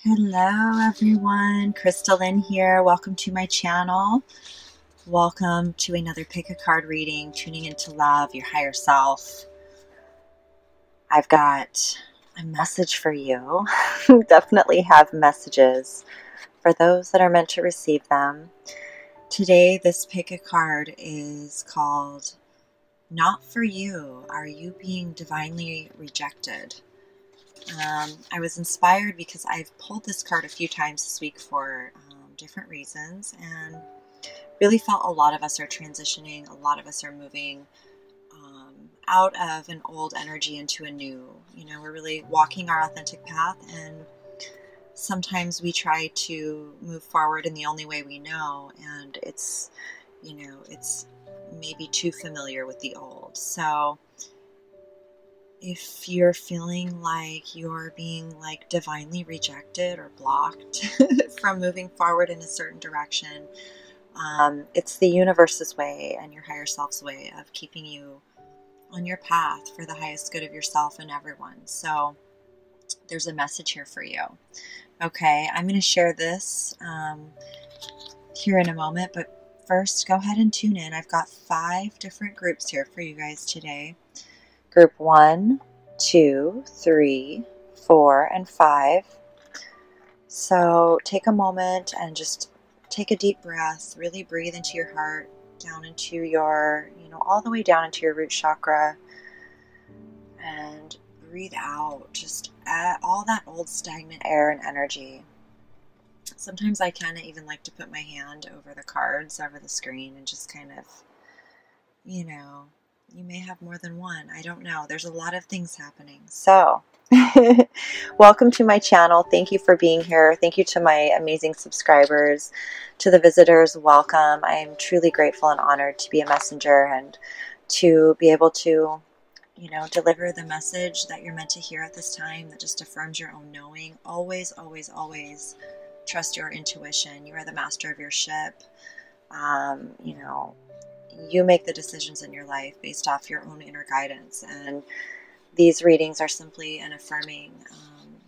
Hello everyone, Crystalline here. Welcome to my channel. Welcome to another pick a card reading, tuning into love, your higher self. I've got a message for you. Definitely have messages for those that are meant to receive them. Today, this pick a card is called Not For You. Are you being divinely rejected? I was inspired because I've pulled this card a few times this week for different reasons, and really felt a lot of us are transitioning, a lot of us are moving out of an old energy into a new. We're really walking our authentic path, and sometimes we try to move forward in the only way we know, and it's maybe too familiar with the old. So if you're feeling like you're being divinely rejected or blocked from moving forward in a certain direction, it's the universe's way and your higher self's way of keeping you on your path for the highest good of yourself and everyone. So there's a message here for you. Okay, I'm going to share this here in a moment, but first go ahead and tune in. I've got 5 different groups here for you guys today. Group 1, 2, 3, 4, and 5. So take a moment and just take a deep breath. Really breathe into your heart, down into your, all the way down into your root chakra. And breathe out just all that old stagnant air and energy. Sometimes I kind of even like to put my hand over the cards, over the screen, and just kind of, you may have more than one. I don't know. There's a lot of things happening. So, welcome to my channel. Thank you for being here. Thank you to my amazing subscribers. To the visitors, welcome. I am truly grateful and honored to be a messenger and to be able to, deliver the message that you're meant to hear at this time that just affirms your own knowing. Always, always, always trust your intuition. You are the master of your ship. You make the decisions in your life based off your own inner guidance, and these readings are simply an affirming.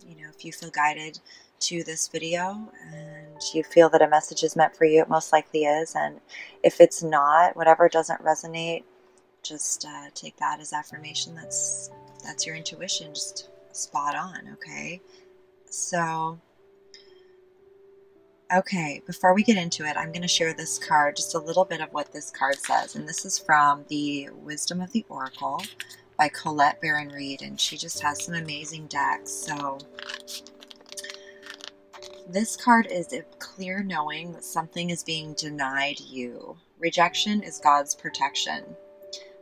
If you feel guided to this video and you feel that a message is meant for you, it most likely is, and if it's not, whatever doesn't resonate, just take that as affirmation. That's your intuition, just spot on. Okay, so okay, before we get into it, I'm going to share this card, just a little bit of what this card says. And this is from the Wisdom of the Oracle by Colette Baron-Reid, and she just has some amazing decks. So this card is a clear knowing that something is being denied you. Rejection is God's protection.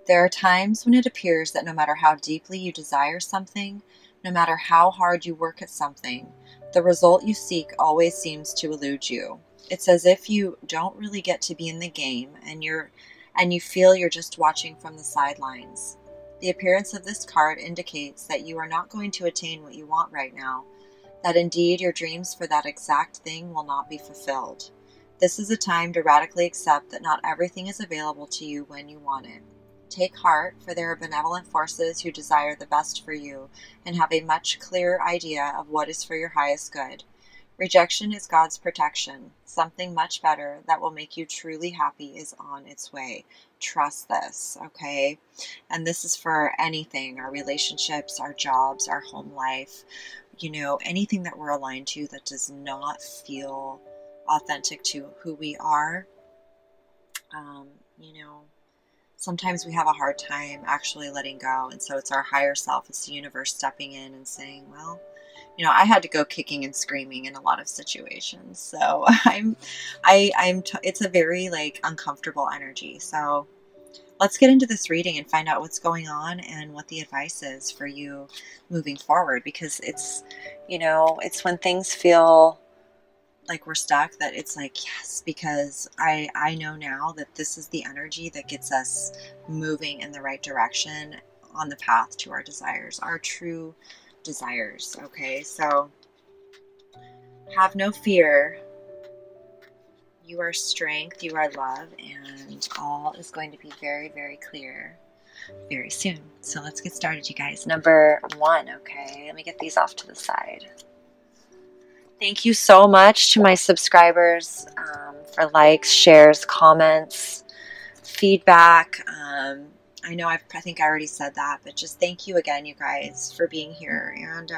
There are times when it appears that no matter how deeply you desire something, no matter how hard you work at something, the result you seek always seems to elude you. It's as if you don't really get to be in the game, and you feel you're just watching from the sidelines. The appearance of this card indicates that you are not going to attain what you want right now, that indeed your dreams for that exact thing will not be fulfilled. This is a time to radically accept that not everything is available to you when you want it. Take heart, for there are benevolent forces who desire the best for you and have a much clearer idea of what is for your highest good. Rejection is God's protection. Something much better that will make you truly happy is on its way. Trust this, okay? And this is for anything, our relationships, our jobs, our home life, anything that we're aligned to that does not feel authentic to who we are. Sometimes we have a hard time actually letting go, and so it's our higher self, it's the universe stepping in and saying, well, I had to go kicking and screaming in a lot of situations, so it's a very uncomfortable energy. So let's get into this reading and find out what's going on and what the advice is for you moving forward, because it's when things feel like we're stuck, that it's yes, because I know now that this is the energy that gets us moving in the right direction on the path to our desires, our true desires. Okay, so have no fear. You are strength, you are love, and all is going to be very, very clear very soon. So let's get started, you guys. Number 1, okay, let me get these off to the side. Thank you so much to my subscribers for likes, shares, comments, feedback. I know I think I already said that, but just thank you again, you guys, for being here. And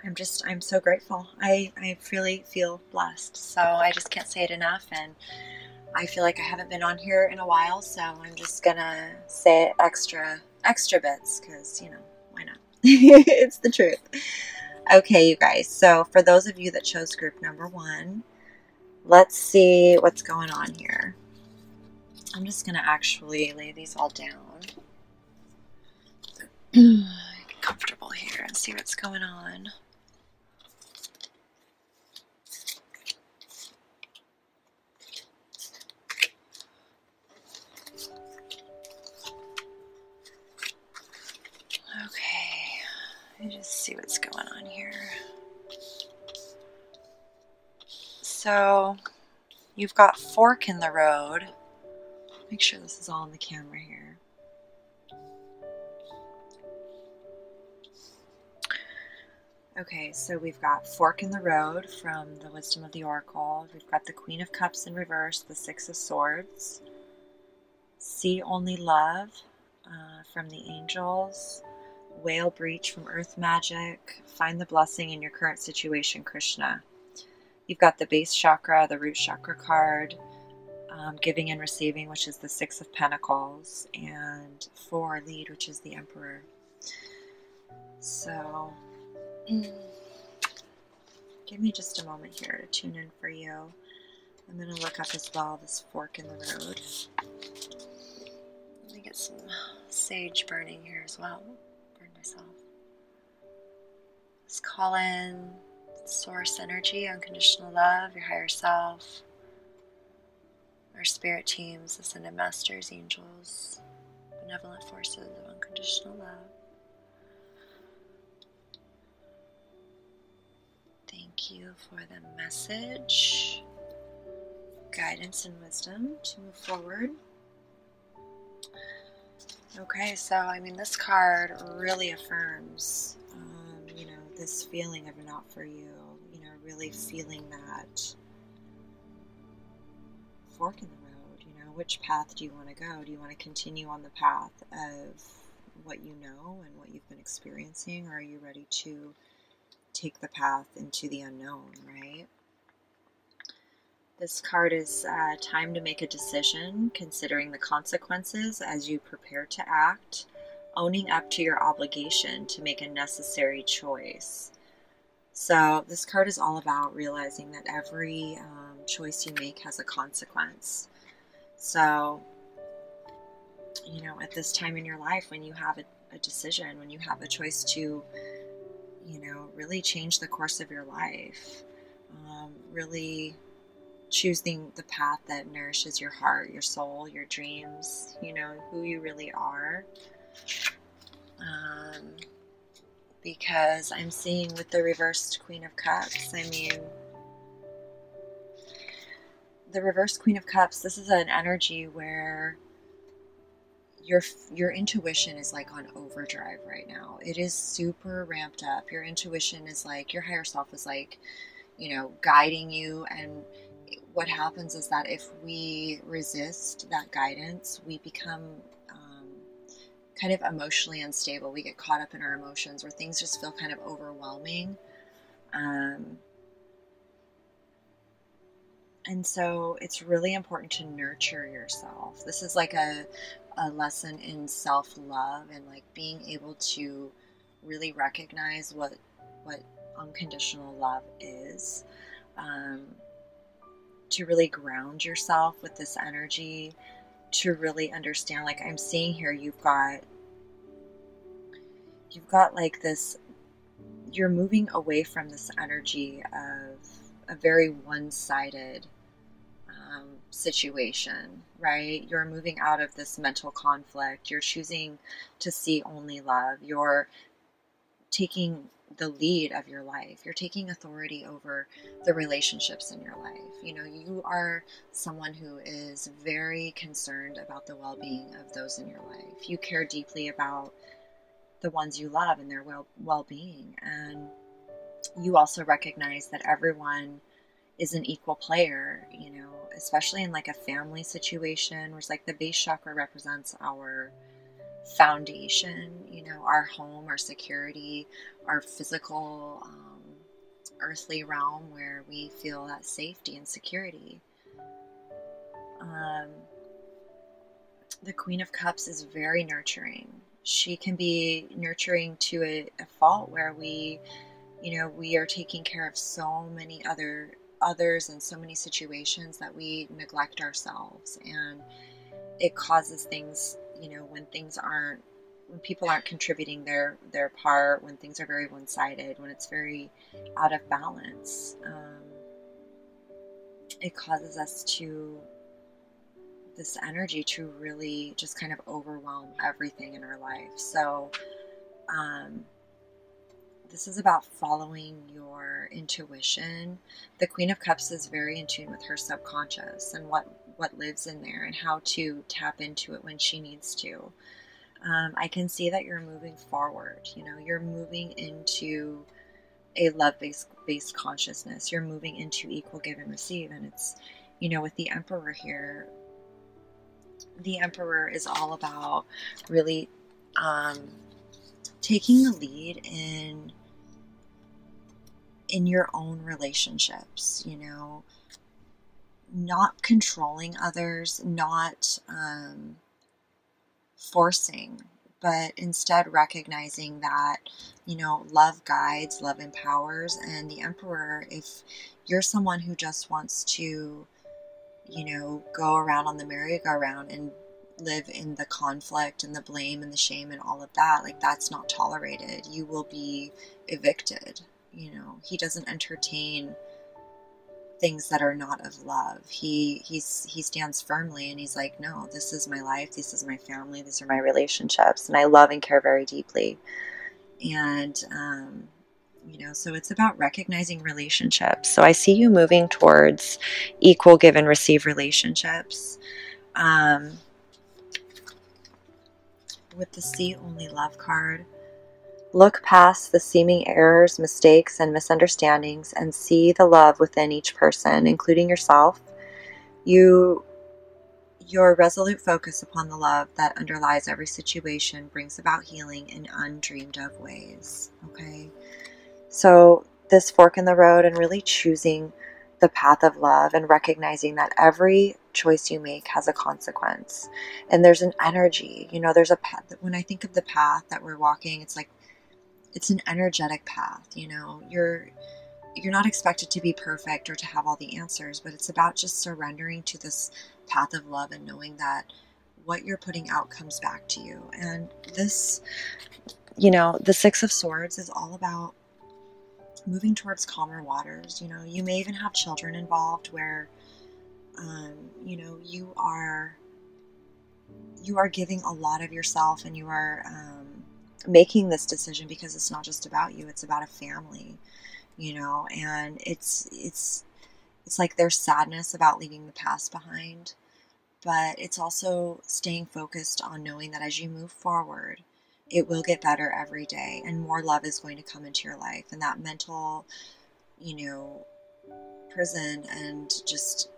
I'm so grateful. I really feel blessed. So I just can't say it enough. And I feel like I haven't been on here in a while, so I'm just gonna say it extra bits because, you know, why not? It's the truth. Okay, you guys. So for those of you that chose group number 1, let's see what's going on here. I'm just gonna actually lay these all down. Get comfortable here and see what's going on. Okay, let me just see what's going on here. So, you've got fork in the road. Make sure this is all on the camera here. Okay, so we've got fork in the road from the Wisdom of the Oracle. We've got the Queen of Cups in reverse, the Six of Swords. See only love from the angels. Whale breach from earth magic. Find the blessing in your current situation, Krishna. You've got the base chakra, the root chakra card, giving and receiving, which is the Six of Pentacles, and 4 lead, which is the Emperor. So give me just a moment here to tune in for you. I'm going to look up as well this fork in the road. Let me get some sage burning here as well. Burn myself. Let's call in source energy, unconditional love, your higher self, our spirit teams, ascended masters, angels, benevolent forces of unconditional love. Thank you for the message, guidance, and wisdom to move forward. Okay, so I mean, this card really affirms, you know, this feeling of not for you. You know, really feeling that fork in the road. You know, which path do you want to go? Do you want to continue on the path of what you know and what you've been experiencing, or are you ready to take the path into the unknown, right? This card is time to make a decision, considering the consequences as you prepare to act, owning up to your obligation to make a necessary choice. So this card is all about realizing that every choice you make has a consequence. So, you know, at this time in your life, when you have a decision, when you have a choice to, you know, really change the course of your life, really choosing the path that nourishes your heart, your soul, your dreams, you know, who you really are. Because I'm seeing with the reversed Queen of Cups, I mean, the reversed Queen of Cups, this is an energy where your intuition is like on overdrive right now. It is super ramped up. Your intuition is like, your higher self is like, you know, guiding you. And what happens is that if we resist that guidance, we become kind of emotionally unstable. We get caught up in our emotions, where things just feel kind of overwhelming. And so it's really important to nurture yourself. This is like a lesson in self-love and like being able to really recognize what unconditional love is. To really ground yourself with this energy, to really understand, like I'm seeing here, you've got like this, you're moving away from this energy of a very one-sided situation, right? You're moving out of this mental conflict. You're choosing to see only love. You're taking the lead of your life. You're taking authority over the relationships in your life. You know, you are someone who is very concerned about the well-being of those in your life. You care deeply about the ones you love and their well-being. And you also recognize that everyone is an equal player, you know, especially in like a family situation where it's like the base chakra represents our foundation, you know, our home, our security, our physical, earthly realm where we feel that safety and security. The Queen of Cups is very nurturing. She can be nurturing to a fault where we, you know, we are taking care of so many others in so many situations that we neglect ourselves, and it causes things, you know, when people aren't contributing their part, when things are very one-sided, when it's very out of balance, it causes us to this energy to really just kind of overwhelm everything in our life. So this is about following your intuition. The Queen of Cups is very in tune with her subconscious and what lives in there and how to tap into it when she needs to. I can see that you're moving forward. You know, you're moving into a love-based consciousness. You're moving into equal give and receive. And it's, you know, with the Emperor here, the Emperor is all about really taking the lead in your own relationships, you know, not controlling others, not forcing, but instead recognizing that, you know, love guides, love empowers. And the Emperor, if you're someone who just wants to, you know, go around on the merry-go-round and live in the conflict and the blame and the shame and all of that, like, that's not tolerated. You will be evicted. You know, he doesn't entertain things that are not of love. He stands firmly and he's like, no, this is my life, this is my family, these are my relationships, and I love and care very deeply. And you know, so it's about recognizing relationships. So I see you moving towards equal give and receive relationships. With the See Only Love card, look past the seeming errors, mistakes, and misunderstandings and see the love within each person, including yourself. Your resolute focus upon the love that underlies every situation brings about healing in undreamed of ways. Okay? So this fork in the road and really choosing the path of love and recognizing that every choice you make has a consequence. And there's an energy, you know, there's a path. When I think of the path that we're walking, it's like, it's an energetic path, you know. You're not expected to be perfect or to have all the answers, but it's about just surrendering to this path of love and knowing that what you're putting out comes back to you. And this, you know, the Six of Swords is all about moving towards calmer waters. You know, you may even have children involved where, you know, you are giving a lot of yourself, and you are making this decision because it's not just about you, it's about a family, you know. And it's like there's sadness about leaving the past behind, but it's also staying focused on knowing that as you move forward, it will get better every day and more love is going to come into your life, and that mental, you know, prison and just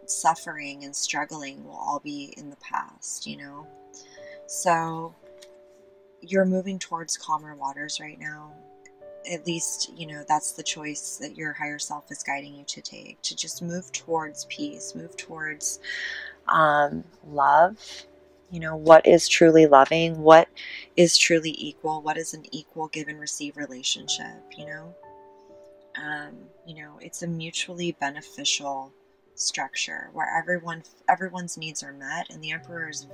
suffering and struggling will all be in the past, you know. So you're moving towards calmer waters right now. At least, you know, that's the choice that your higher self is guiding you to take, to just move towards peace, move towards love. You know, what is truly loving, what is truly equal, what is an equal give and receive relationship, you know. You know, it's a mutually beneficial structure where everyone's needs are met, and the Emperor is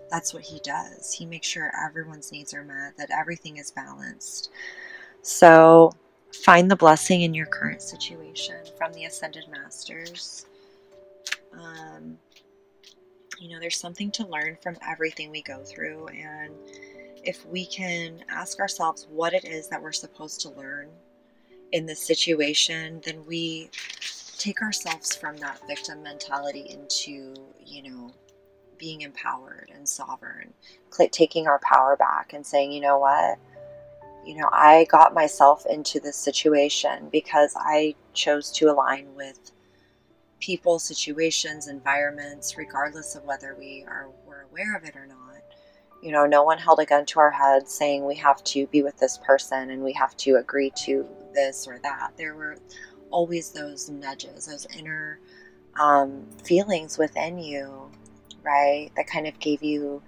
that's what he does. He makes sure everyone's needs are met, that everything is balanced. So find the blessing in your current situation from the Ascended Masters. You know, there's something to learn from everything we go through, and if we can ask ourselves what it is that we're supposed to learn in this situation, then we take ourselves from that victim mentality into, you know, being empowered and sovereign, taking our power back and saying, you know what, You know, I got myself into this situation because I chose to align with people, situations, environments, regardless of whether were aware of it or not. You know, no one held a gun to our head saying we have to be with this person and we have to agree to this or that. There were always those nudges, those inner feelings within you, right, that kind of gave you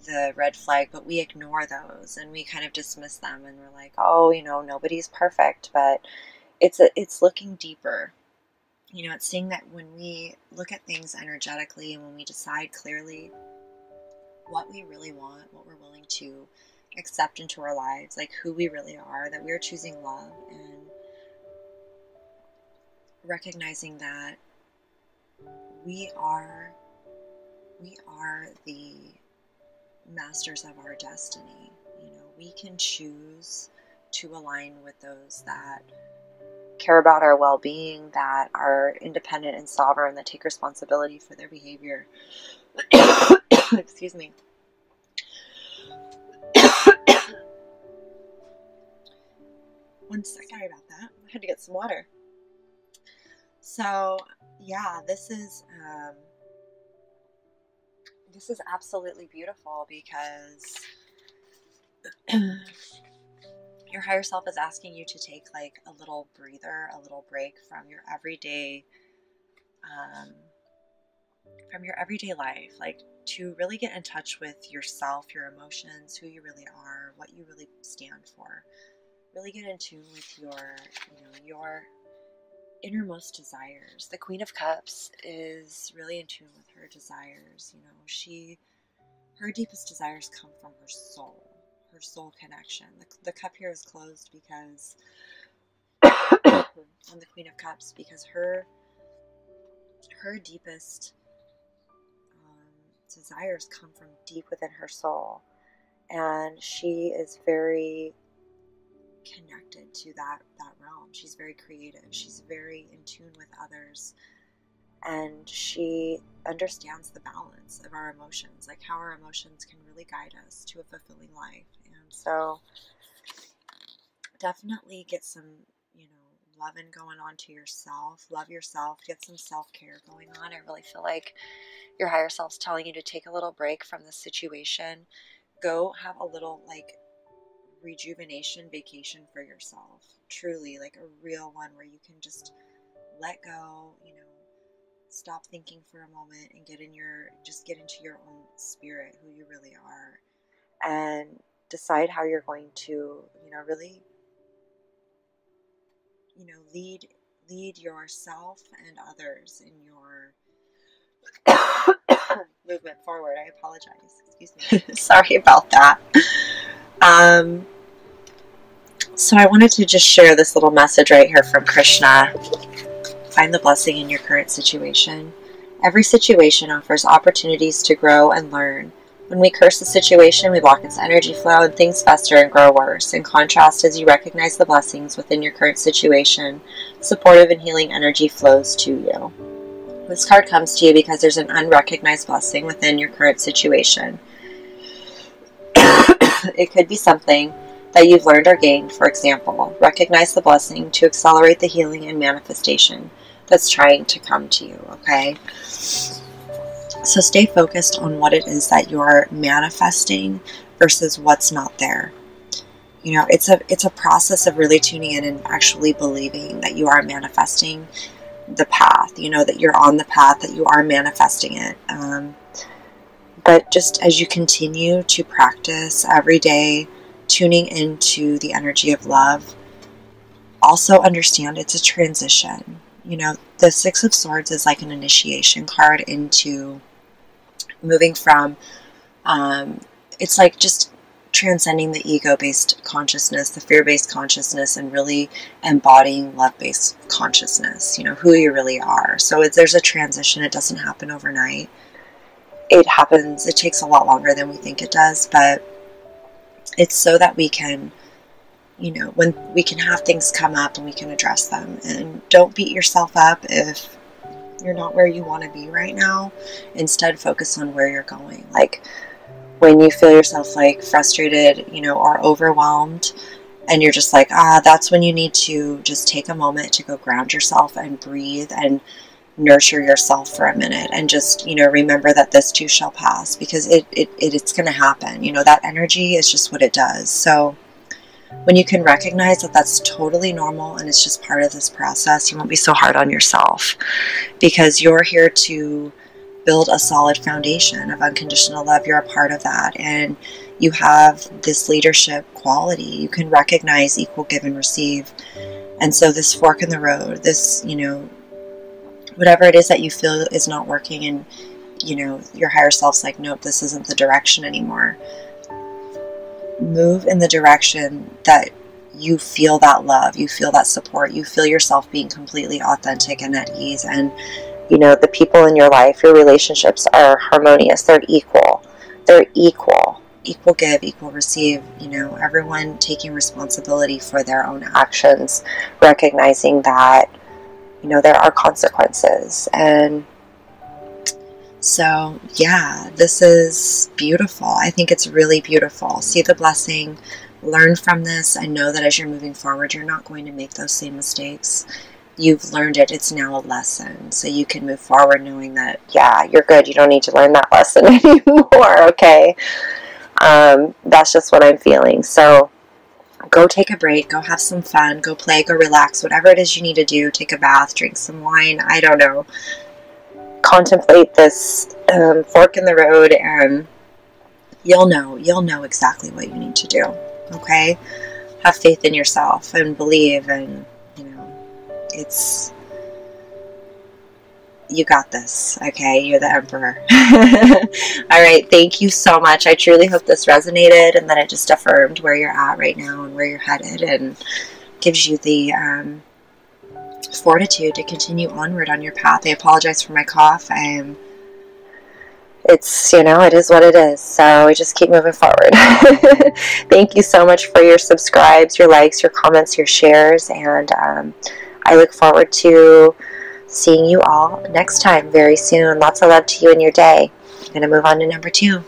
the red flag, but we ignore those and we kind of dismiss them, and we're like, oh, you know, nobody's perfect. But it's looking deeper. You know, it's seeing that when we look at things energetically and when we decide clearly what we really want, what we're willing to accept into our lives, like who we really are, that we're choosing love, and recognizing that we are the masters of our destiny. You know, we can choose to align with those that care about our well-being, that are independent and sovereign, that take responsibility for their behavior. Excuse me. One sec, sorry about that. I had to get some water. So yeah, this is absolutely beautiful, because your higher self is asking you to take like a little breather, a little break from your everyday life, like to really get in touch with yourself, your emotions, who you really are, what you really stand for. Really get in tune with your innermost desires. The Queen of Cups is really in tune with her desires. You know, her deepest desires come from her soul connection. The cup here is closed because on the Queen of Cups, because her deepest desires come from deep within her soul, and she is very connected to that realm. She's very creative. She's very in tune with others, and she understands the balance of our emotions, like how our emotions can really guide us to a fulfilling life. And so definitely get some, you know, loving going on to yourself. Love yourself. Get some self-care going on. I really feel like your higher self's telling you to take a little break from the situation. Go have a little like rejuvenation vacation for yourself. Truly, like a real one where you can just let go, you know, stop thinking for a moment and get into your own spirit, who you really are, and decide how you're going to, you know, really, you know, lead yourself and others in your movement forward. I apologize. Excuse me. Sorry about that. So I wanted to just share this little message right here from Krishna. Find the blessing in your current situation. Every situation offers opportunities to grow and learn. When we curse the situation, we block its energy flow and things fester and grow worse. In contrast, as you recognize the blessings within your current situation, supportive and healing energy flows to you. This card comes to you because there's an unrecognized blessing within your current situation. It could be something that you've learned or gained. For example, recognize the blessing to accelerate the healing and manifestation that's trying to come to you, okay? So stay focused on what it is that you're manifesting versus what's not there. You know, it's a process of really tuning in and actually believing that you are manifesting the path, you know, that you're on the path, that you are manifesting it. But just as you continue to practice every day, tuning into the energy of love, also understand it's a transition. You know, the Six of Swords is like an initiation card into moving from, it's like just transcending the ego-based consciousness, the fear-based consciousness, and really embodying love-based consciousness, you know, who you really are. So there's a transition. It doesn't happen overnight. It takes a lot longer than we think it does, but it's so that we can, you know, when we can have things come up and we can address them. And don't beat yourself up if you're not where you want to be right now. Instead, focus on where you're going. Like, when you feel yourself like frustrated, you know, or overwhelmed, and you're just like, that's when you need to just take a moment to go ground yourself and breathe and nurture yourself for a minute, and just, you know, remember that this too shall pass, because it's going to happen. You know, that energy is just what it does. So when you can recognize that that's totally normal and it's just part of this process, you won't be so hard on yourself, because you're here to build a solid foundation of unconditional love. You're a part of that, and you have this leadership quality. You can recognize equal give and receive. And so this fork in the road, this, you know, whatever it is that you feel is not working, and, you know, your higher self's like, nope, this isn't the direction anymore. Move in the direction that you feel that love, you feel that support, you feel yourself being completely authentic and at ease. And, you know, the people in your life, your relationships are harmonious. They're equal. They're equal. Equal give, equal receive. You know, everyone taking responsibility for their own actions, recognizing that, you know, there are consequences. And so, yeah, this is beautiful. I think it's really beautiful. See the blessing, learn from this, and know that as you're moving forward, you're not going to make those same mistakes. You've learned it. It's now a lesson. So you can move forward knowing that, yeah, you're good. You don't need to learn that lesson anymore, okay? That's just what I'm feeling. So go take a break. Go have some fun. Go play. Go relax. Whatever it is you need to do. Take a bath. Drink some wine. I don't know. Contemplate this fork in the road, and you'll know exactly what you need to do. Okay? Have faith in yourself and believe, and, you know, you got this. Okay? You're the emperor. All right. Thank you so much. I truly hope this resonated, and that it just affirmed where you're at right now and where you're headed, and gives you the fortitude to continue onward on your path. I apologize for my cough. It's, you know, it is what it is. So we just keep moving forward. Thank you so much for your subscribes, your likes, your comments, your shares. And I look forward to seeing you all next time very soon. Lots of love to you in your day. I'm going to move on to number 2.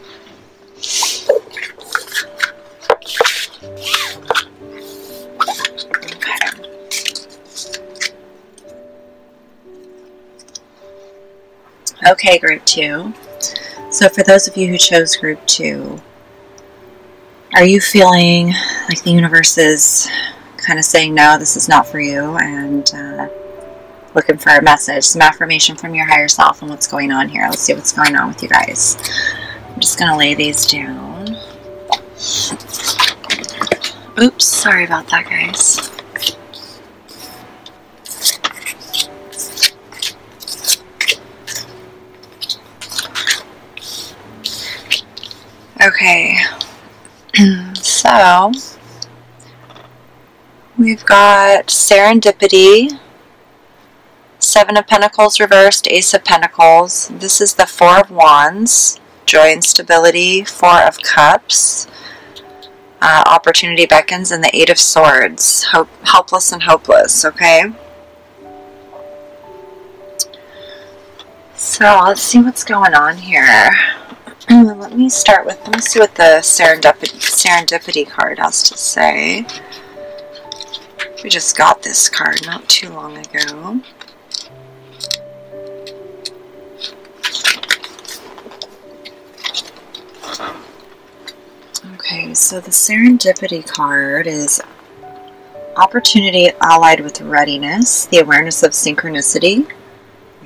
Okay, group 2. So for those of you who chose group 2, are you feeling like the universe is kind of saying, no, this is not for you, and looking for a message, some affirmation from your higher self and what's going on here? Let's see what's going on with you guys. I'm just going to lay these down. Oops, sorry about that, guys. Okay, so we've got serendipity, 7 of Pentacles reversed, Ace of Pentacles. This is the 4 of Wands, joy and stability, 4 of Cups, opportunity beckons, and the 8 of Swords, helpless and hopeless, okay? So let's see what's going on here. Let me see what the serendipity card has to say. We just got this card not too long ago. Okay, so the serendipity card is opportunity allied with readiness, the awareness of synchronicity,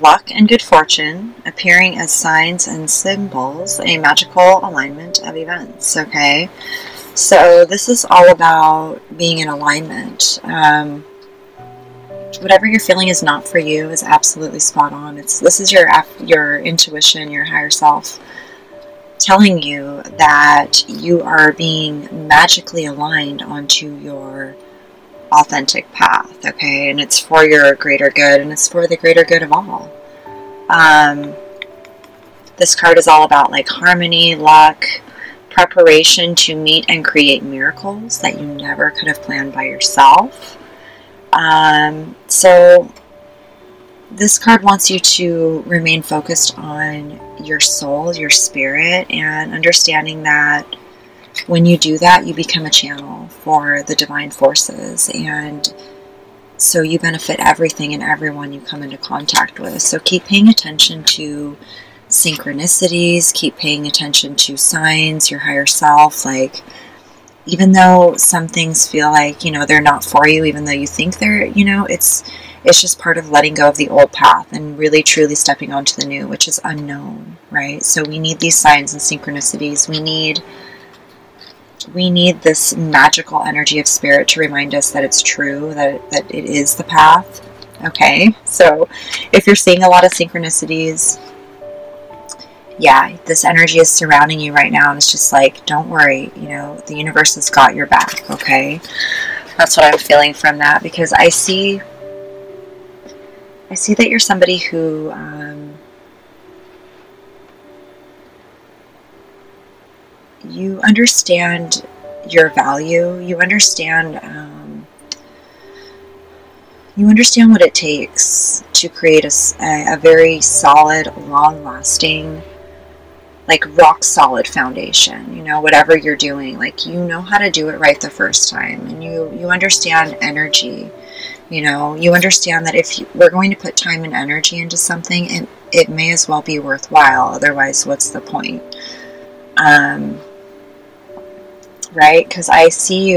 luck and good fortune, appearing as signs and symbols, a magical alignment of events, okay? So this is all about being in alignment. Whatever you're feeling is not for you is absolutely spot on. This is your intuition, your higher self, telling you that you are being magically aligned onto your authentic path, okay? And it's for your greater good, and it's for the greater good of all. This card is all about like harmony, luck, preparation to meet and create miracles that you never could have planned by yourself. So This card wants you to remain focused on your soul, your spirit, and understanding that when you do that, you become a channel for the divine forces, and so you benefit everything and everyone you come into contact with. So keep paying attention to synchronicities, keep paying attention to signs, your higher self. Like, even though some things feel like, they're not for you, even though you think they're, it's just part of letting go of the old path and really truly stepping onto the new, which is unknown, right? So we need these signs and synchronicities. We need this magical energy of spirit to remind us that it's true, that it is the path. Okay, so if you're seeing a lot of synchronicities, yeah, this energy is surrounding you right now, and it's just like, don't worry, the universe has got your back, okay? That's what I'm feeling from that, because I see that you're somebody who you understand your value. You understand what it takes to create a very solid, long-lasting, like rock solid foundation. Whatever you're doing, like, how to do it right the first time, and you understand energy. You understand that if we're going to put time and energy into something, it may as well be worthwhile. Otherwise, what's the point? Right? Because I see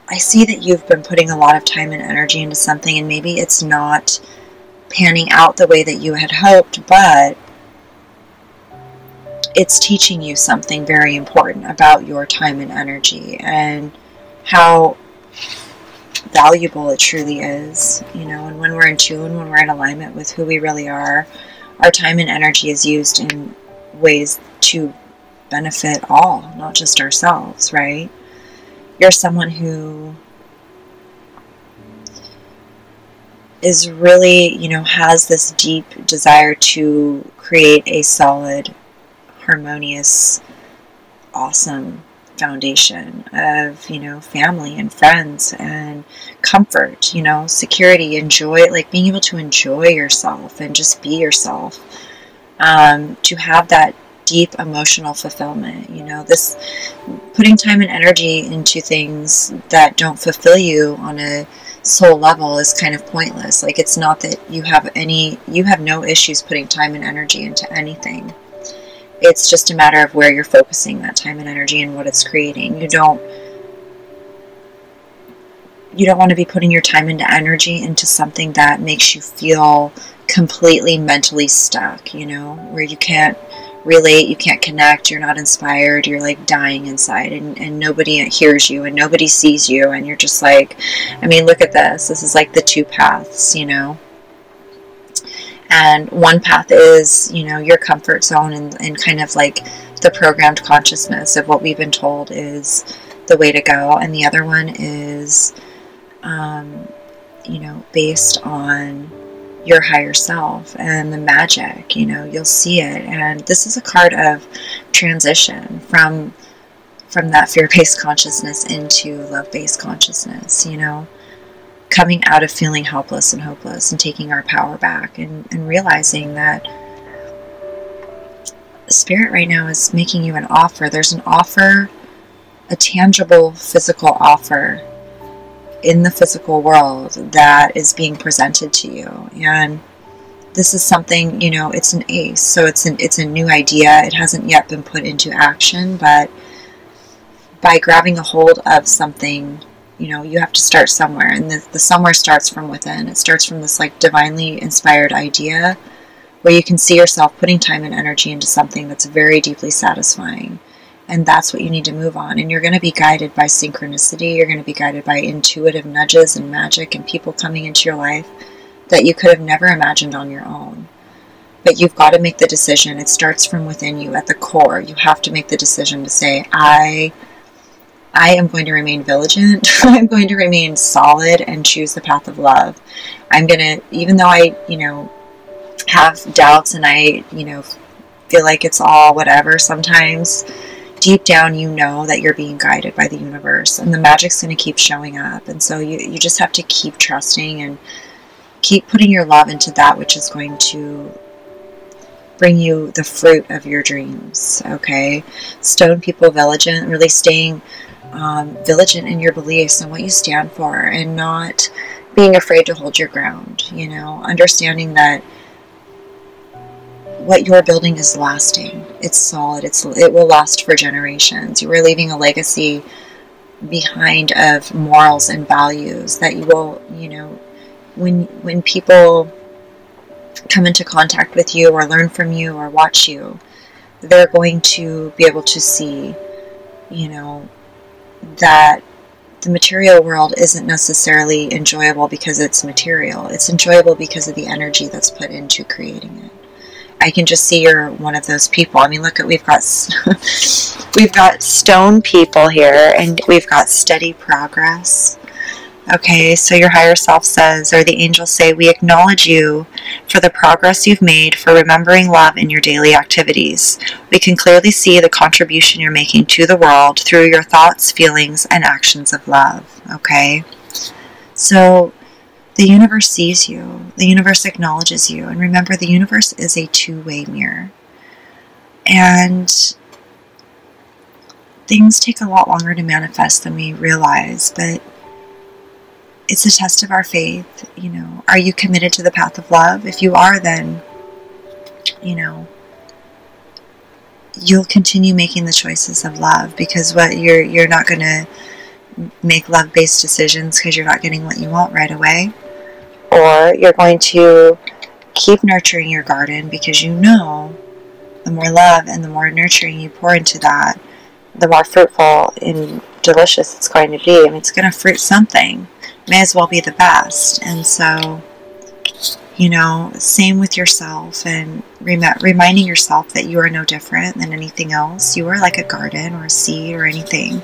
that you've been putting a lot of time and energy into something, and maybe it's not panning out the way that you had hoped, but it's teaching you something very important about your time and energy and how valuable it truly is. And when we're in tune, when we're in alignment with who we really are, our time and energy is used in ways to benefit all, not just ourselves, right? You're someone who is really, has this deep desire to create a solid, harmonious, awesome foundation of, family and friends and comfort, security, enjoy, like being able to enjoy yourself and just be yourself, to have that deep emotional fulfillment. This putting time and energy into things that don't fulfill you on a soul level is kind of pointless. Like, it's not that you have no issues putting time and energy into anything. It's just a matter of where you're focusing that time and energy and what it's creating. You don't want to be putting your time and energy into something that makes you feel completely mentally stuck, where you can't relate, you can't connect, you're not inspired, you're like dying inside, and nobody hears you and nobody sees you, and you're just like, look at this is like the two paths, and one path is, your comfort zone and kind of like the programmed consciousness of what we've been told is the way to go, and the other one is based on your higher self and the magic. You'll see it, and this is a card of transition from that fear-based consciousness into love-based consciousness, coming out of feeling helpless and hopeless and taking our power back, and realizing that Spirit right now is making you an offer. There's an offer, a tangible physical offer in the physical world that is being presented to you, and this is something, it's an ace, so it's a new idea. It hasn't yet been put into action, but by grabbing a hold of something, you have to start somewhere, and the somewhere starts from within. It starts from this like divinely inspired idea where you can see yourself putting time and energy into something that's very deeply satisfying. And that's what you need to move on. And you're going to be guided by synchronicity. You're going to be guided by intuitive nudges and magic and people coming into your life that you could have never imagined on your own. But you've got to make the decision. It starts from within you at the core. You have to make the decision to say, I am going to remain vigilant. I'm going to remain solid and choose the path of love. I'm going to, even though I, have doubts and I, feel like it's all whatever sometimes, deep down that you're being guided by the universe, and the magic's going to keep showing up. And so you just have to keep trusting and Keep putting your love into that which is going to bring you the fruit of your dreams, okay? Stone people vigilant, really staying vigilant in your beliefs and what you stand for, and not being afraid to hold your ground, you know, understanding that what you're building is lasting. It's solid. It will last for generations. You are leaving a legacy behind of morals and values that you will, you know, when people come into contact with you or learn from you or watch you, they're going to be able to see, you know, that the material world isn't necessarily enjoyable because it's material. It's enjoyable because of the energy that's put into creating it. I can just see you're one of those people. I mean, look at, we've got stone people here, and we've got steady progress. Okay, so your higher self says, or the angels say, we acknowledge you for the progress you've made, for remembering love in your daily activities. We can clearly see the contribution you're making to the world through your thoughts, feelings, and actions of love. Okay, so the universe sees you. The universe acknowledges you. And remember, the universe is a two-way mirror. And things take a lot longer to manifest than we realize, but it's a test of our faith. You know, are you committed to the path of love? If you are, then, you know, you'll continue making the choices of love, because you're not going to make love-based decisions because you're not getting what you want right away. Or you're going to keep nurturing your garden, because you know the more love and the more nurturing you pour into that, the more fruitful and delicious it's going to be. I mean, it's going to fruit something. May as well be the best. And so, you know, same with yourself, and reminding yourself that you are no different than anything else. You are like a garden or a seed or anything.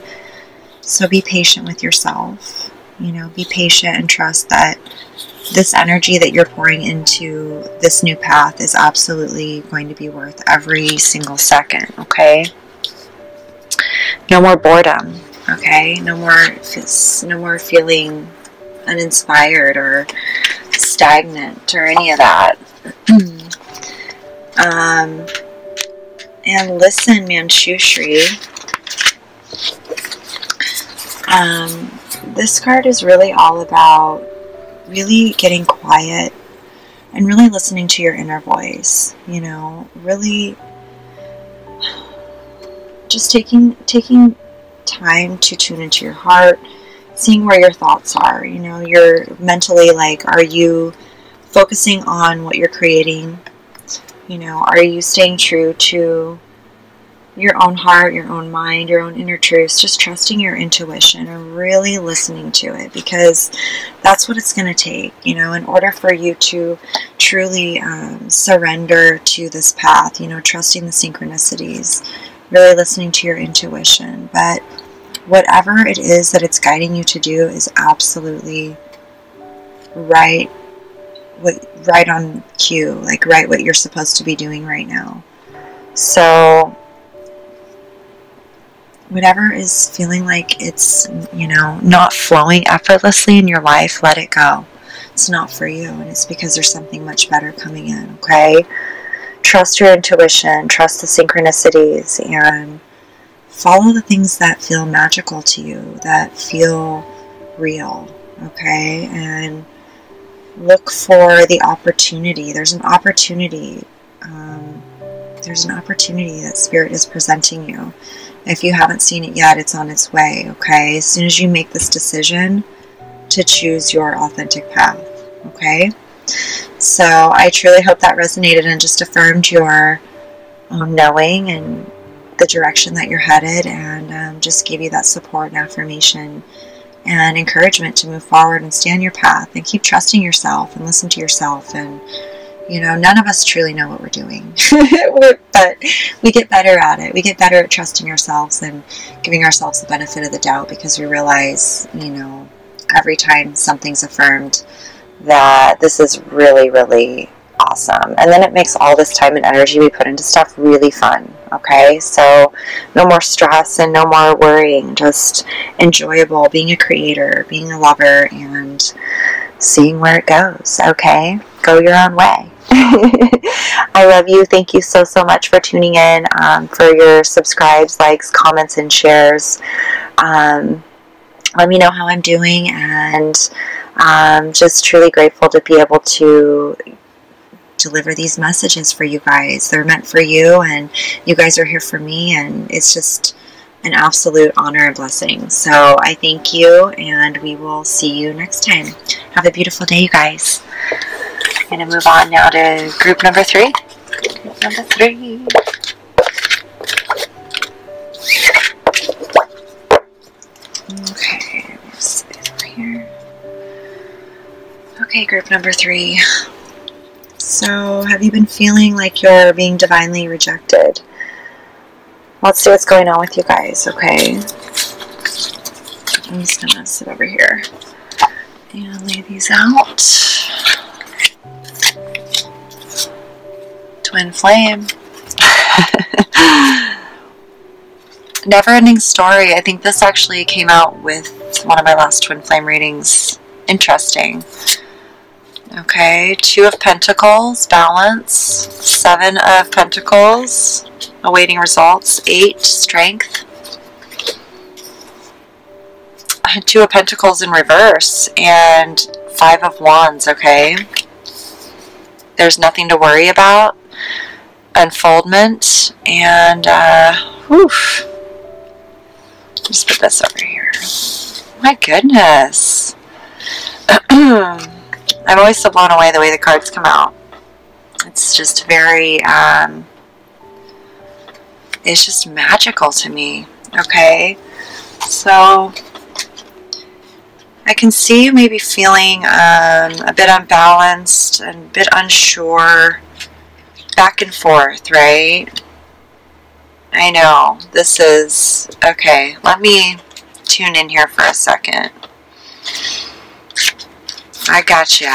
So be patient with yourself. You know, be patient and trust that this energy that you're pouring into this new path is absolutely going to be worth every single second, okay? No more boredom, okay? No more feeling uninspired or stagnant or any of that. And listen, Manchushri. This card is really all about really getting quiet and really listening to your inner voice. You know, really just taking time to tune into your heart, seeing where your thoughts are. You know, you're mentally, like, are you focusing on what you're creating? You know, are you staying true to your own heart, your own mind, your own inner truths? Just trusting your intuition and really listening to it, because that's what it's going to take, you know, in order for you to truly surrender to this path, you know, trusting the synchronicities, really listening to your intuition. But whatever it is that it's guiding you to do is absolutely right on cue, like right what you're supposed to be doing right now. So whatever is feeling like it's, you know, not flowing effortlessly in your life, let it go. It's not for you, and it's because there's something much better coming in, okay? Trust your intuition, trust the synchronicities, and follow the things that feel magical to you, that feel real, okay? And look for the opportunity. There's an opportunity. There's an opportunity that Spirit is presenting you. If you haven't seen it yet, it's on its way, okay? As soon as you make this decision to choose your authentic path, okay? So I truly hope that resonated and just affirmed your knowing and the direction that you're headed, and just gave you that support and affirmation and encouragement to move forward and stay on your path and keep trusting yourself and listen to yourself. And you know, none of us truly know what we're doing, but we get better at it. We get better at trusting ourselves and giving ourselves the benefit of the doubt, because we realize, you know, every time something's affirmed that this is really, really awesome. And then it makes all this time and energy we put into stuff really fun, okay? So no more stress and no more worrying, just enjoyable, being a creator, being a lover, and seeing where it goes, okay? Go your own way. I love you. Thank you so, so much for tuning in, for your subscribes, likes, comments, and shares. Let me know how I'm doing, and I'm just truly grateful to be able to deliver these messages for you guys. They're meant for you, and you guys are here for me, and it's just an absolute honor and blessing. So I thank you, and we will see you next time. Have a beautiful day, you guys. I'm going to move on now to group number 3. Group number 3. Okay, let's see over here. Okay, group number 3. So, have you been feeling like you're being divinely rejected? Let's see what's going on with you guys, okay? I'm just going to sit over here and lay these out. Twin flame. Never-ending story. I think this actually came out with one of my last twin flame readings. Interesting. Okay, 2 of Pentacles, balance. 7 of Pentacles, awaiting results. 8, strength. 2 of Pentacles in reverse, and 5 of Wands, okay? There's nothing to worry about. Unfoldment, and, woof. Just put this over here. My goodness. I'm always so blown away the way the cards come out. It's just very, it's just magical to me, okay? So, I can see you maybe feeling a bit unbalanced and a bit unsure, back and forth, right? I know, this is, okay, let me tune in here for a second. I got you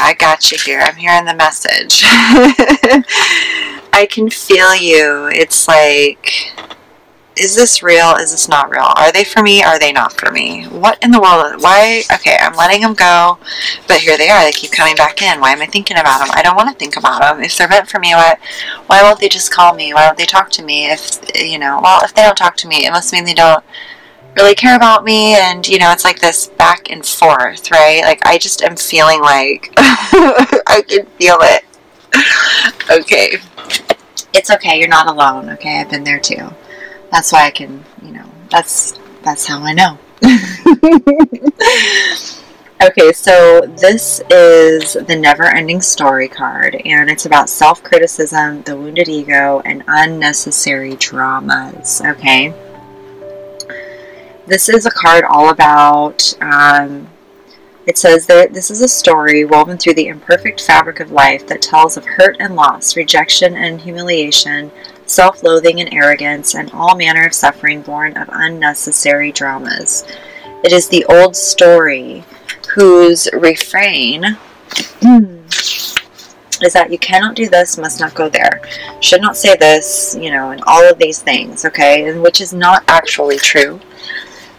here. I'm hearing the message. I can feel you. It's like, is this real? Is this not real? Are they for me? Are they not for me? What in the world? Why? Okay, I'm letting them go, but here they are. They keep coming back in. Why am I thinking about them? I don't want to think about them. If they're meant for me, why won't they just call me? Why won't they talk to me? If, you know, well, if they don't talk to me, it must mean they don't really care about me. And, you know, it's like this back and forth, right? Like, I just am feeling like I can feel it. Okay. It's okay. You're not alone. Okay. I've been there too. That's why I can, you know, that's how I know. Okay, so this is the Never-Ending Story card, and it's about self-criticism, the wounded ego, and unnecessary dramas, okay? This is a card all about, it says that this is a story woven through the imperfect fabric of life that tells of hurt and loss, rejection and humiliation, self-loathing and arrogance, and all manner of suffering born of unnecessary dramas. It is the old story whose refrain is that you cannot do this, must not go there, should not say this, you know, and all of these things, okay, and which is not actually true.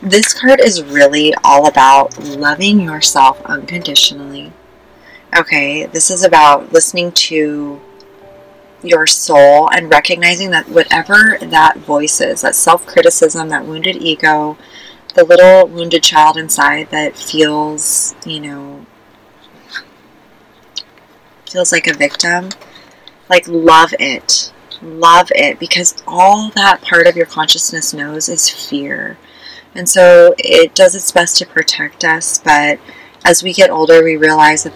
This card is really all about loving yourself unconditionally. Okay, this is about listening to your soul and recognizing that whatever that voice is, that self-criticism, that wounded ego, the little wounded child inside that feels, you know, feels like a victim, like, love it, because all that part of your consciousness knows is fear. And so it does its best to protect us, but as we get older, we realize that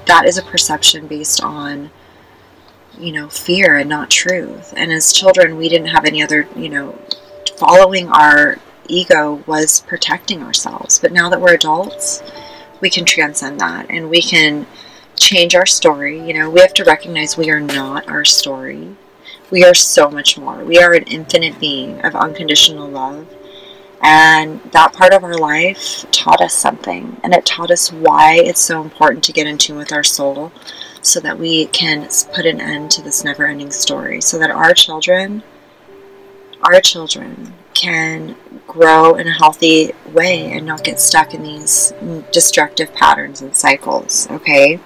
that is a perception based on, you know, fear and not truth. And as children, we didn't have any other, you know, following our ego was protecting ourselves. But now that we're adults, we can transcend that and we can change our story. You know, we have to recognize we are not our story. We are so much more. We are an infinite being of unconditional love. And that part of our life taught us something, and it taught us why it's so important to get in tune with our soul so that we can put an end to this never-ending story, so that our children our children can grow in a healthy way and not get stuck in these destructive patterns and cycles, okay?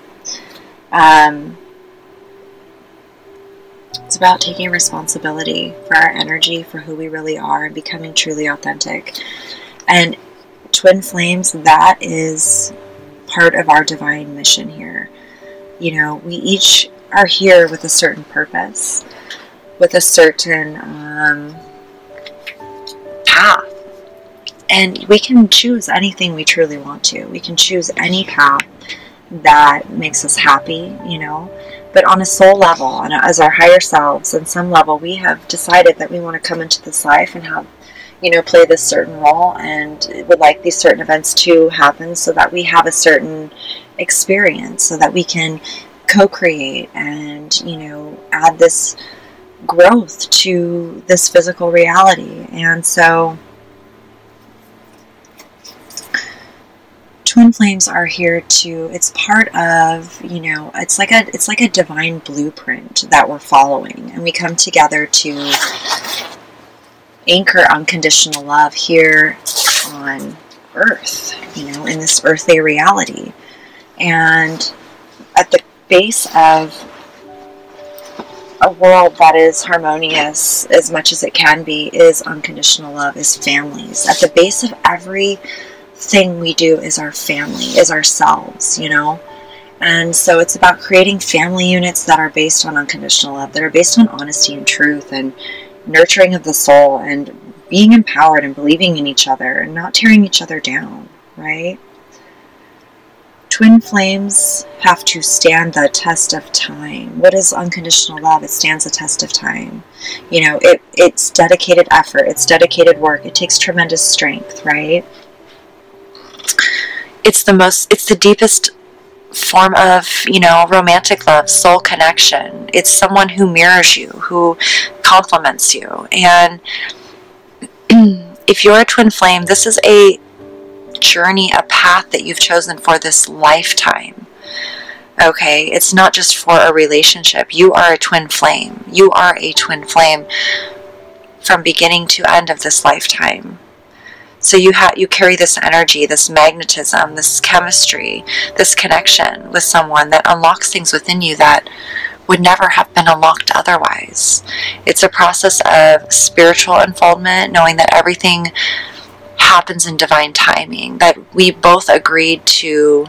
It's about taking responsibility for our energy, for who we really are, and becoming truly authentic. And twin flames, that is part of our divine mission here. You know, we each are here with a certain purpose, with a certain path. And we can choose anything we truly want to. We can choose any path that makes us happy, you know. But on a soul level, and as our higher selves, on some level, we have decided that we want to come into this life and have, you know, play this certain role, and would like these certain events to happen so that we have a certain experience, so that we can co-create and, you know, add this growth to this physical reality. And so twin flames are here to, it's part of, you know, it's like a divine blueprint that we're following, and we come together to anchor unconditional love here on earth, you know, in this earthly reality. And at the base of a world that is harmonious as much as it can be is unconditional love, is families. At the base of everything we do is our family, is ourselves, you know. And so it's about creating family units that are based on unconditional love, that are based on honesty and truth and nurturing of the soul, and being empowered and believing in each other and not tearing each other down, right? Twin flames have to stand the test of time. What is unconditional love? It stands the test of time. You know, it's dedicated effort, it's dedicated work, it takes tremendous strength, right? It's the deepest form of, you know, romantic love, soul connection. It's someone who mirrors you, who complements you. And if you're a twin flame, this is a journey, a path that you've chosen for this lifetime. Okay, it's not just for a relationship. You are a twin flame. You are a twin flame from beginning to end of this lifetime. So you carry this energy, this magnetism, this chemistry, this connection with someone that unlocks things within you that would never have been unlocked otherwise. It's a process of spiritual unfoldment, knowing that everything happens in divine timing, that we both agreed to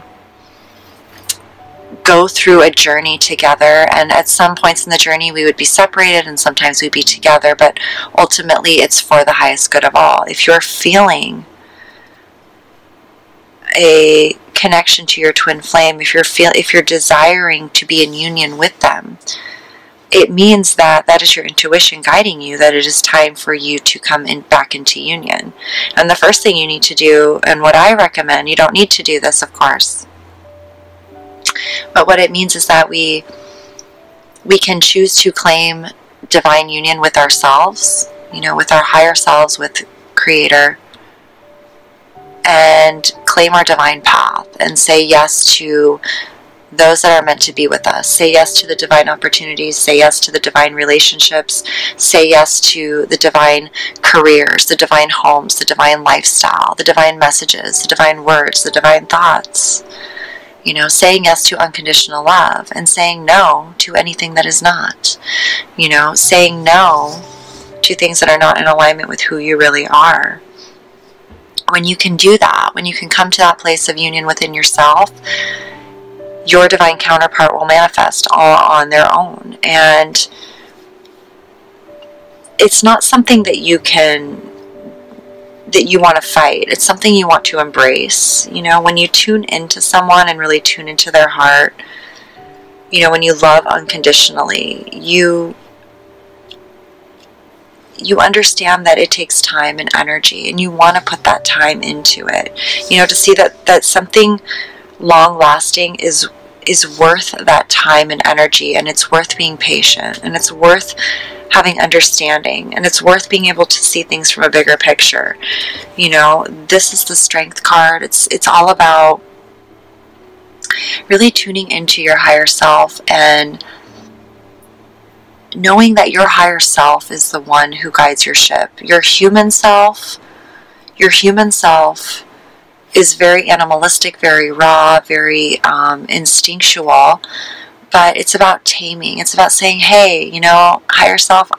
go through a journey together, and at some points in the journey we would be separated and sometimes we'd be together, but ultimately it's for the highest good of all. If you're feeling a connection to your twin flame, if you're desiring to be in union with them, it means that that is your intuition guiding you, that it is time for you to come back into union. And the first thing you need to do, and what I recommend, you don't need to do this, of course, but what it means is that we can choose to claim divine union with ourselves, you know, with our higher selves, with Creator, and claim our divine path and say yes to those that are meant to be with us. Say yes to the divine opportunities, say yes to the divine relationships, say yes to the divine careers, the divine homes, the divine lifestyle, the divine messages, the divine words, the divine thoughts. You know, saying yes to unconditional love and saying no to anything that is not. You know, saying no to things that are not in alignment with who you really are. When you can do that, when you can come to that place of union within yourself, your divine counterpart will manifest all on their own. And it's not something that you want to fight. It's something you want to embrace. You know, when you tune into someone and really tune into their heart, you know, when you love unconditionally, you understand that it takes time and energy, and you want to put that time into it. You know, to see that something long lasting is worth that time and energy, and it's worth being patient, and it's worth having understanding, and it's worth being able to see things from a bigger picture. You know, this is the strength card. It's all about really tuning into your higher self and knowing that your higher self is the one who guides your ship. Your human self is very animalistic, very raw, very instinctual, but it's about taming. It's about saying, hey, you know, higher self,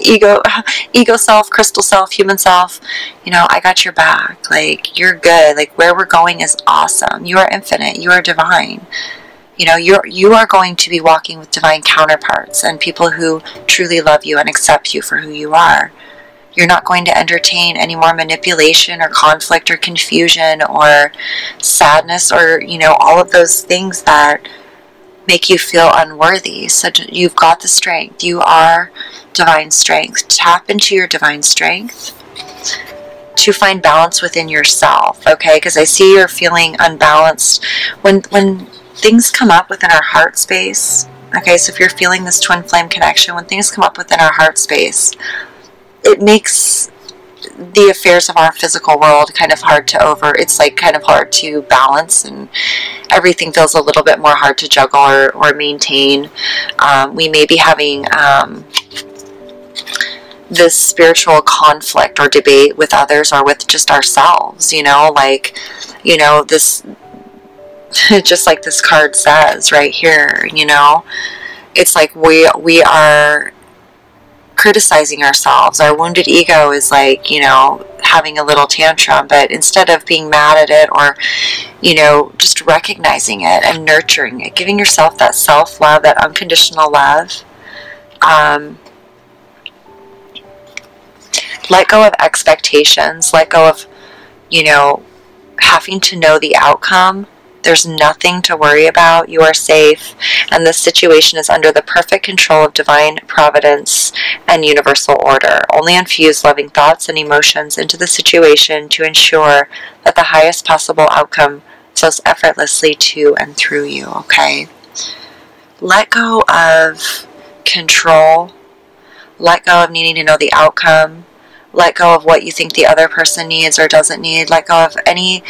ego self, crystal self, human self, you know, I got your back. Like, you're good. Like, where we're going is awesome. You are infinite. You are divine. You know, you are going to be walking with divine counterparts and people who truly love you and accept you for who you are. You're not going to entertain any more manipulation or conflict or confusion or sadness or, you know, all of those things that make you feel unworthy. So you've got the strength. You are divine strength. Tap into your divine strength to find balance within yourself, okay? Because I see you're feeling unbalanced. When things come up within our heart space, okay, so if you're feeling this twin flame connection, when things come up within our heart space, it makes the affairs of our physical world kind of hard to it's like kind of hard to balance, and everything feels a little bit more hard to juggle or maintain. We may be having this spiritual conflict or debate with others or with just ourselves, you know, like, you know, this, just like this card says right here, you know, it's like we are criticizing ourselves. Our wounded ego is like, you know, having a little tantrum, but instead of being mad at it or, you know, just recognizing it and nurturing it, giving yourself that self-love, that unconditional love. Let go of expectations, let go of, you know, having to know the outcome. There's nothing to worry about. You are safe, and this situation is under the perfect control of divine providence and universal order. Only infuse loving thoughts and emotions into the situation to ensure that the highest possible outcome flows effortlessly to and through you, okay? Let go of control. Let go of needing to know the outcome. Let go of what you think the other person needs or doesn't need. Let go of any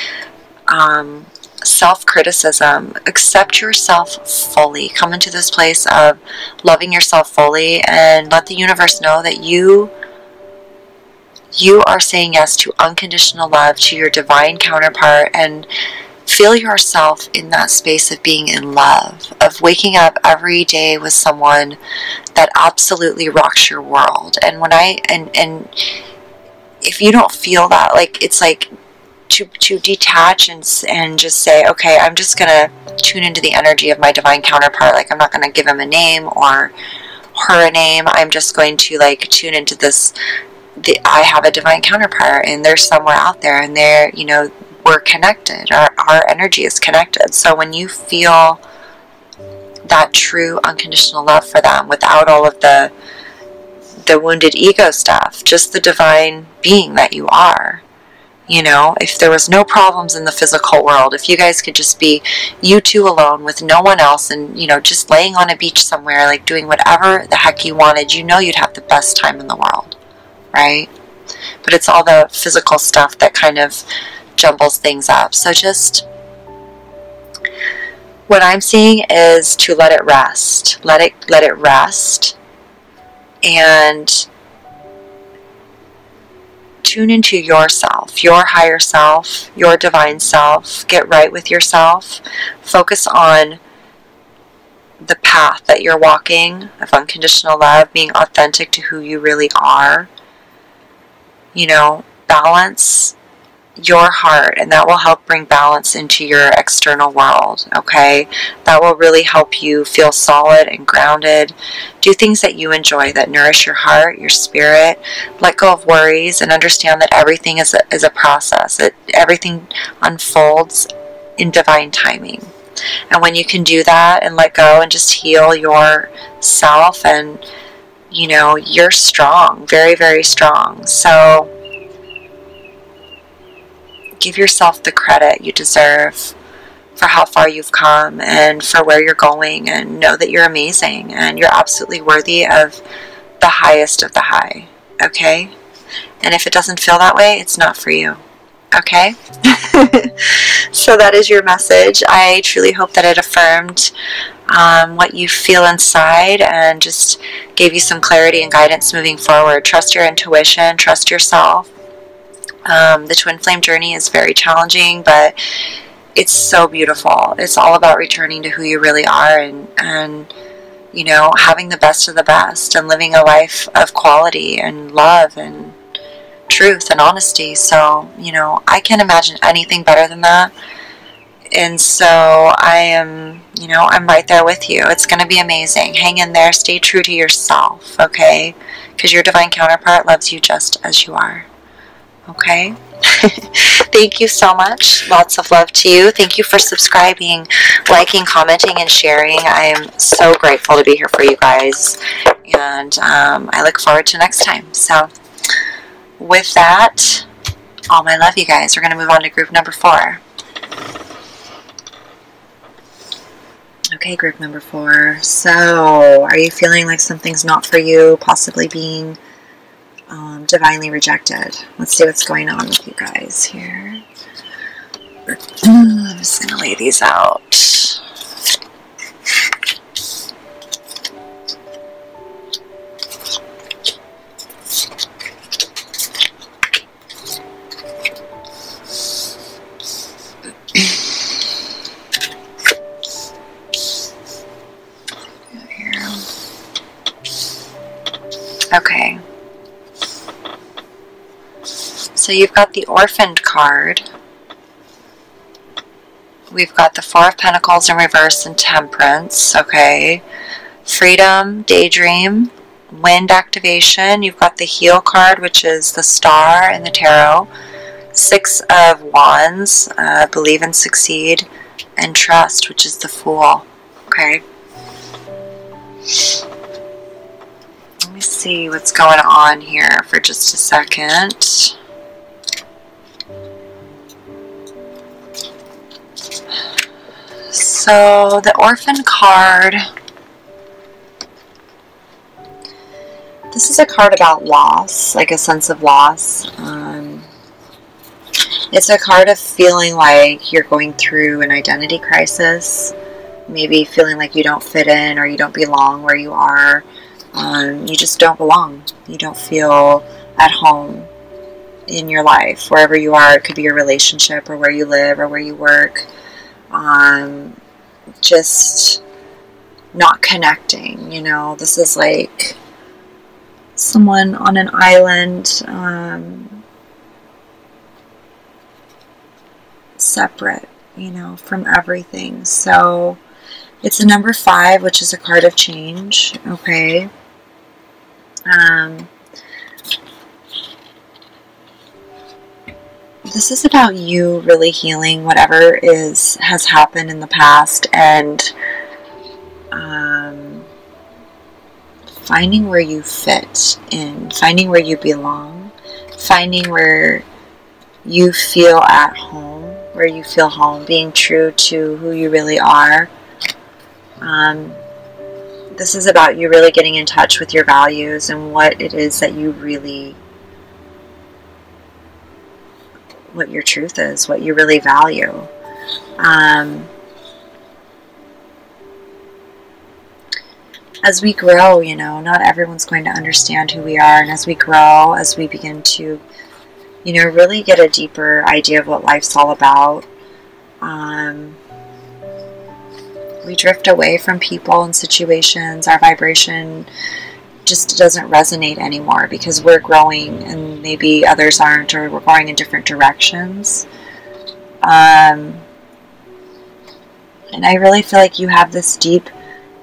self-criticism. Accept yourself fully. Come into this place of loving yourself fully and let the universe know that you are saying yes to unconditional love, to your divine counterpart, and feel yourself in that space of being in love, of waking up every day with someone that absolutely rocks your world. And when and if you don't feel that, like, it's like to detach and just say, okay, I'm just gonna tune into the energy of my divine counterpart. Like, I'm not gonna give him a name or her a name. I'm just going to, like, tune into this. I have a divine counterpart, and they're somewhere out there, and they're, you know, we're connected. Our energy is connected. So when you feel that true unconditional love for them, without all of the wounded ego stuff, just the divine being that you are. You know, if there was no problems in the physical world, if you guys could just be you two alone with no one else, and, you know, just laying on a beach somewhere, like doing whatever the heck you wanted, you know, you'd have the best time in the world, right? But it's all the physical stuff that kind of jumbles things up. So just, what I'm seeing is to let it rest. Let it rest. And tune into yourself, your higher self, your divine self. Get right with yourself. Focus on the path that you're walking of unconditional love, being authentic to who you really are. You know, balance your heart, and that will help bring balance into your external world, okay? That will really help you feel solid and grounded. Do things that you enjoy, that nourish your heart, your spirit. Let go of worries and understand that everything is a process. Everything unfolds in divine timing. And when you can do that and let go and just heal yourself, and, you know, you're strong, very, very strong. So give yourself the credit you deserve for how far you've come and for where you're going, and know that you're amazing and you're absolutely worthy of the highest of the high, okay? And if it doesn't feel that way, it's not for you. okay? So that is your message. I truly hope that it affirmed what you feel inside and just gave you some clarity and guidance moving forward. Trust your intuition, trust yourself. The twin flame journey is very challenging, but it's so beautiful. It's all about returning to who you really are and you know, having the best of the best and living a life of quality and love and truth and honesty. So, you know, I can't imagine anything better than that. And so I am, you know, I'm right there with you. It's going to be amazing. Hang in there. Stay true to yourself, okay? Because your divine counterpart loves you just as you are, okay? Thank you so much. Lots of love to you. Thank you for subscribing, liking, commenting, and sharing. I am so grateful to be here for you guys. And I look forward to next time. So with that, all my love, you guys. We're going to move on to group number 4. Okay, group number 4. So, are you feeling like something's not for you, possibly being divinely rejected? Let's see what's going on with you guys here. I'm just going to lay these out. Okay. So you've got the Orphaned card. We've got the Four of Pentacles in reverse and Temperance. Okay. Freedom, Daydream, Wind activation. You've got the Heal card, which is the Star in the Tarot. Six of Wands, Believe and Succeed. And Trust, which is the Fool. Okay. Let me see what's going on here for just a second. So the Orphan card, this is a card about loss, like a sense of loss. It's a card of feeling like you're going through an identity crisis, maybe feeling like you don't fit in or you don't belong where you are. You just don't belong. You don't feel at home in your life, wherever you are. It could be your relationship or where you live or where you work. Just not connecting, you know. This is like someone on an island, separate, you know, from everything. So it's a number 5, which is a card of change, okay. This is about you really healing whatever has happened in the past and finding where you fit in, finding where you belong, finding where you feel at home, where you feel home, being true to who you really are. This is about you really getting in touch with your values and what it is that you really, what your truth is, what you really value. As we grow, you know, not everyone's going to understand who we are, and as we grow, as we begin to, you know, really get a deeper idea of what life's all about, we drift away from people and situations. Our vibration just doesn't resonate anymore because we're growing and maybe others aren't, or we're going in different directions. And I really feel like you have this deep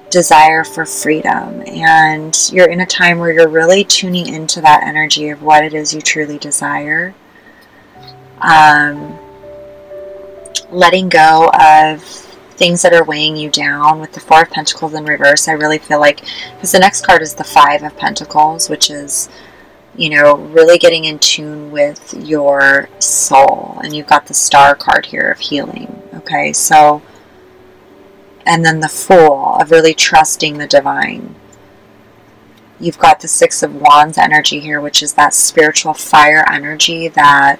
desire for freedom, and you're in a time where you're really tuning into that energy of what it is you truly desire. Letting go of things that are weighing you down. With the Four of Pentacles in reverse, I really feel like, because the next card is the Five of Pentacles, which is, you know, really getting in tune with your soul. And you've got the Star card here of healing. Okay, so, and then the Fool of really trusting the divine. You've got the Six of Wands energy here, which is that spiritual fire energy that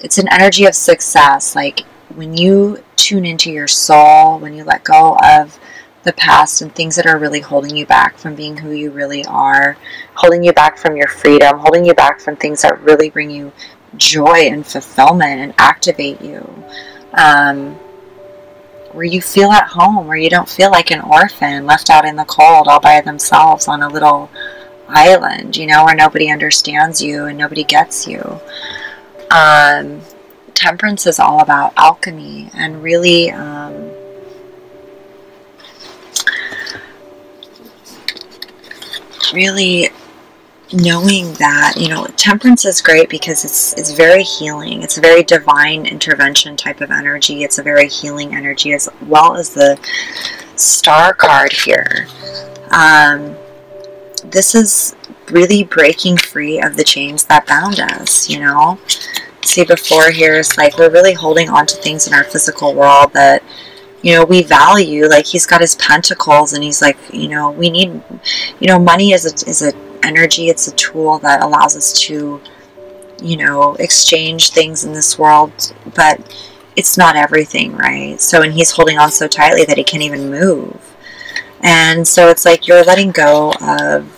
It's an energy of success. Like when you tune into your soul, when you let go of the past and things that are really holding you back from being who you really are, holding you back from your freedom, holding you back from things that really bring you joy and fulfillment and activate you, where you feel at home, where you don't feel like an orphan left out in the cold all by themselves on a little island, you know, where nobody understands you and nobody gets you. Temperance is all about alchemy and really really knowing that, you know, temperance is great because it's very healing. It's a very divine intervention type of energy. It's a very healing energy, as well as the star card here. This is really breaking free of the chains that bound us, you know. See, before here, it's like we're really holding on to things in our physical world that, you know, we value. Like he's got his pentacles and he's like, you know, we need, you know, money is a energy. It's a tool that allows us to, you know, exchange things in this world, but it's not everything, right? So, and he's holding on so tightly that he can't even move. And so it's like you're letting go of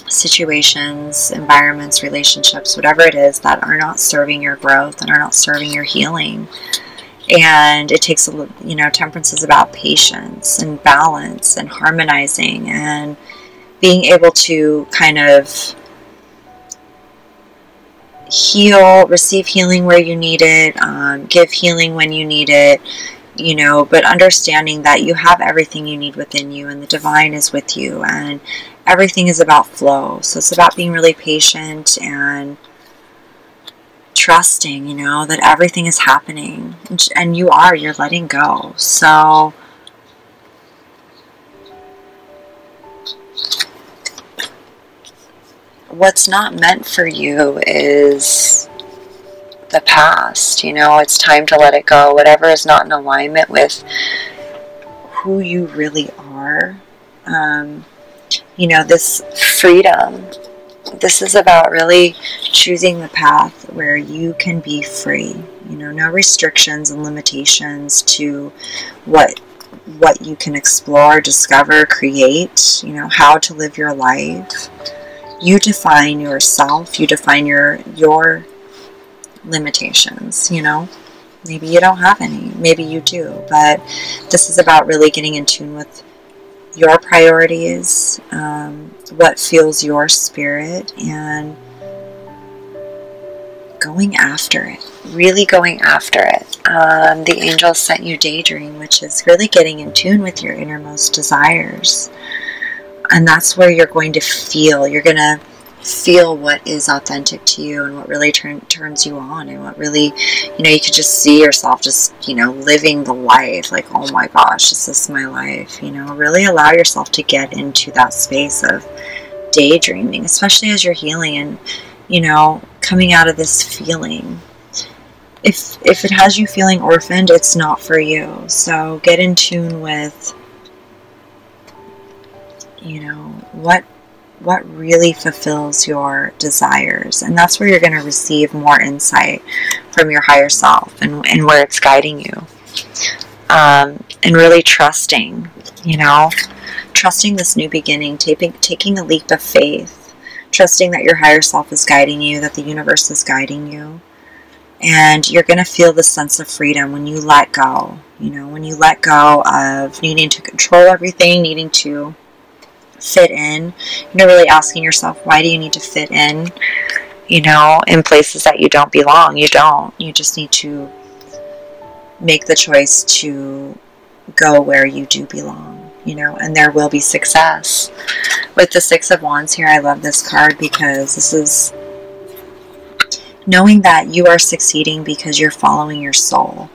situations, environments, relationships, whatever it is that are not serving your growth and are not serving your healing. And it takes a, you know, temperance is about patience and balance and harmonizing and being able to kind of heal, receive healing where you need it, give healing when you need it, you know, but understanding that you have everything you need within you and the divine is with you and everything is about flow. So it's about being really patient and trusting, you know, that everything is happening and you're letting go. So what's not meant for you is the past, you know. It's time to let it go. Whatever is not in alignment with who you really are. You know, this freedom, this is about really choosing the path where you can be free. You know, no restrictions and limitations to what you can explore, discover, create, you know, how to live your life. You define yourself, you define your limitations, you know. Maybe you don't have any, maybe you do, but this is about really getting in tune with your priorities, what fuels your spirit, and going after it, really going after it. The angels sent you Daydream, which is really getting in tune with your innermost desires. And that's where you're going to feel. You're going to feel what is authentic to you and what really turns you on and what really, you know, you could just see yourself just, you know, living the life. Like, oh my gosh, is this my life? You know, really allow yourself to get into that space of daydreaming, especially as you're healing and, you know, coming out of this feeling. If it has you feeling orphaned, it's not for you. So get in tune with, you know, what really fulfills your desires. And that's where you're going to receive more insight from your higher self and where it's guiding you. And really trusting, you know, trusting this new beginning, taking a leap of faith, trusting that your higher self is guiding you, that the universe is guiding you. And you're going to feel the sense of freedom when you let go, you know, when you let go of needing to control everything, needing to fit in, you know, really asking yourself, why do you need to fit in, you know, in places that you don't belong? You don't. You just need to make the choice to go where you do belong, you know, and there will be success. With the Six of Wands here, I love this card because this is knowing that you are succeeding because you're following your soul.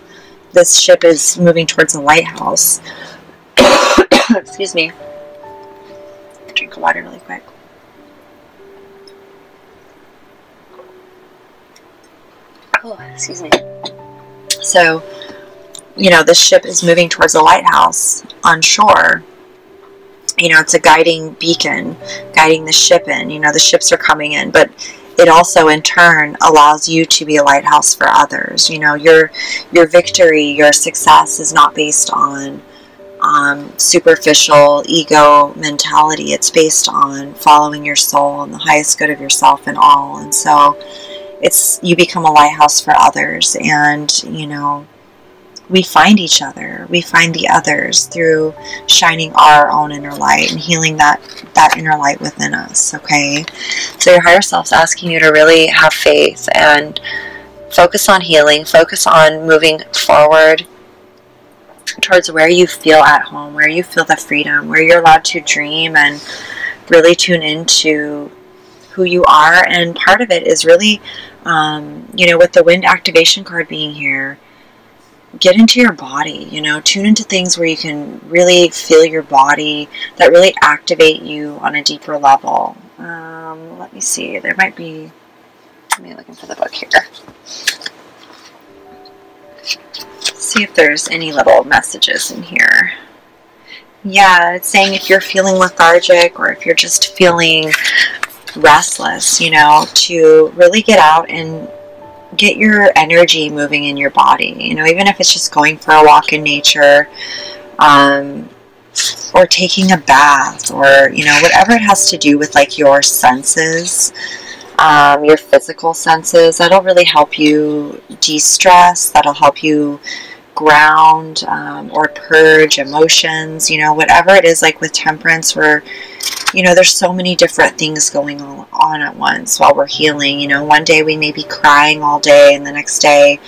This ship is moving towards a lighthouse. Excuse me. Drink of water really quick. Oh, excuse me. So, you know, this ship is moving towards a lighthouse on shore. You know, it's a guiding beacon, guiding the ship in. You know, the ships are coming in, but it also in turn allows you to be a lighthouse for others. You know, your victory, your success is not based on superficial ego mentality. It's based on following your soul and the highest good of yourself and all. And so you become a lighthouse for others, and you know, we find each other, we find the others through shining our own inner light and healing that inner light within us. Okay, so your higher self's asking you to really have faith and focus on healing, focus on moving forward towards where you feel at home, where you feel the freedom, where you're allowed to dream and really tune into who you are. And part of it is really, you know, with the wind activation card being here, get into your body, you know, tune into things where you can really feel your body, that really activate you on a deeper level. Let me see, there might be, let me looking for the book here. See if there's any little messages in here. Yeah, it's saying if you're feeling lethargic or if you're just feeling restless, you know, to really get out and get your energy moving in your body. You know, even if it's just going for a walk in nature, or taking a bath, or, you know, whatever it has to do with like your senses, your physical senses, that'll really help you de-stress, that'll help you ground, or purge emotions, you know, whatever it is. Like with temperance, where, you know, there's so many different things going on at once while we're healing. You know, one day we may be crying all day, and the next day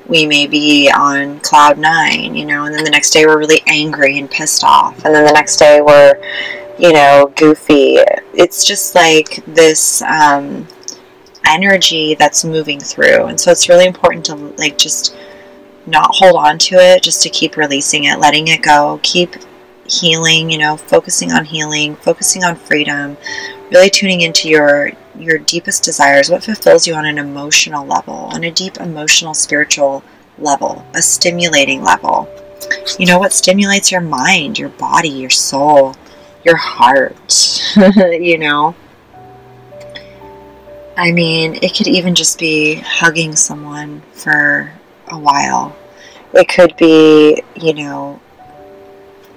we may be on cloud 9, you know, and then the next day we're really angry and pissed off, and then the next day we're, you know, goofy. It's just like this energy that's moving through, and so it's really important to like just not hold on to it, just to keep releasing it, letting it go, keep healing, you know, focusing on healing, focusing on freedom, really tuning into your deepest desires, what fulfills you on an emotional level, on a deep emotional, spiritual level, a stimulating level. You know, what stimulates your mind, your body, your soul, your heart, you know. I mean, it could even just be hugging someone for a while. It could be, you know,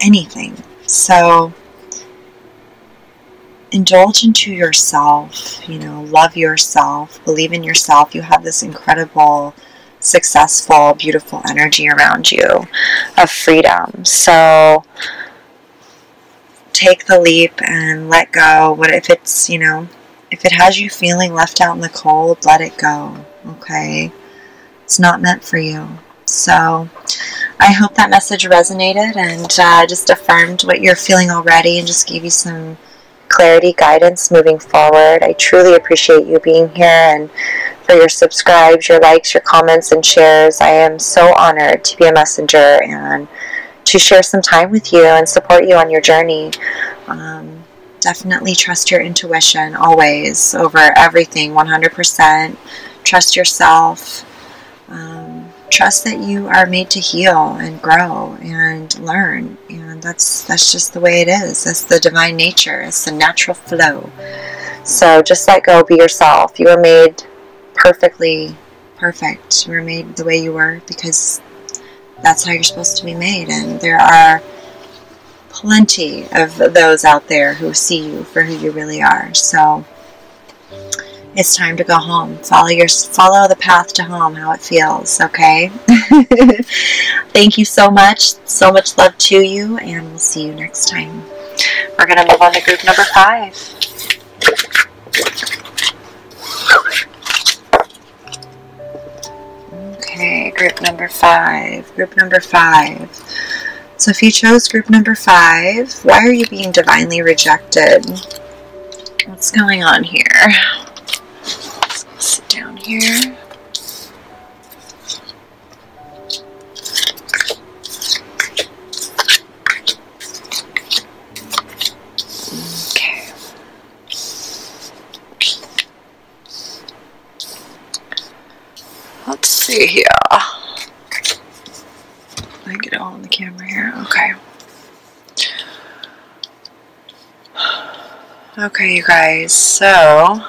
anything. So indulge into yourself, you know, love yourself, believe in yourself. You have this incredible, successful, beautiful energy around you of freedom. So take the leap and let go. What if it's, you know, if it has you feeling left out in the cold, let it go. Okay? It's not meant for you. So I hope that message resonated and just affirmed what you're feeling already and just gave you some clarity, guidance moving forward. I truly appreciate you being here, and for your subscribes, your likes, your comments, and shares. I am so honored to be a messenger and to share some time with you and support you on your journey. Definitely trust your intuition always over everything, 100%. Trust yourself. Trust that you are made to heal and grow and learn, and that's just the way it is. That's the divine nature. It's the natural flow. So just let go, be yourself. You were made perfectly perfect. You were made the way you were because that's how you're supposed to be made, and there are plenty of those out there who see you for who you really are. So it's time to go home. Follow the path to home, how it feels, okay? Thank you so much. So much love to you, and we'll see you next time. We're going to move on to group number 5. Okay, group number 5. Group number 5. So if you chose group number 5, why are you being divinely rejected? What's going on here? Sit down here. Okay. Let's see here. I get it all on the camera here. Okay. Okay, you guys. So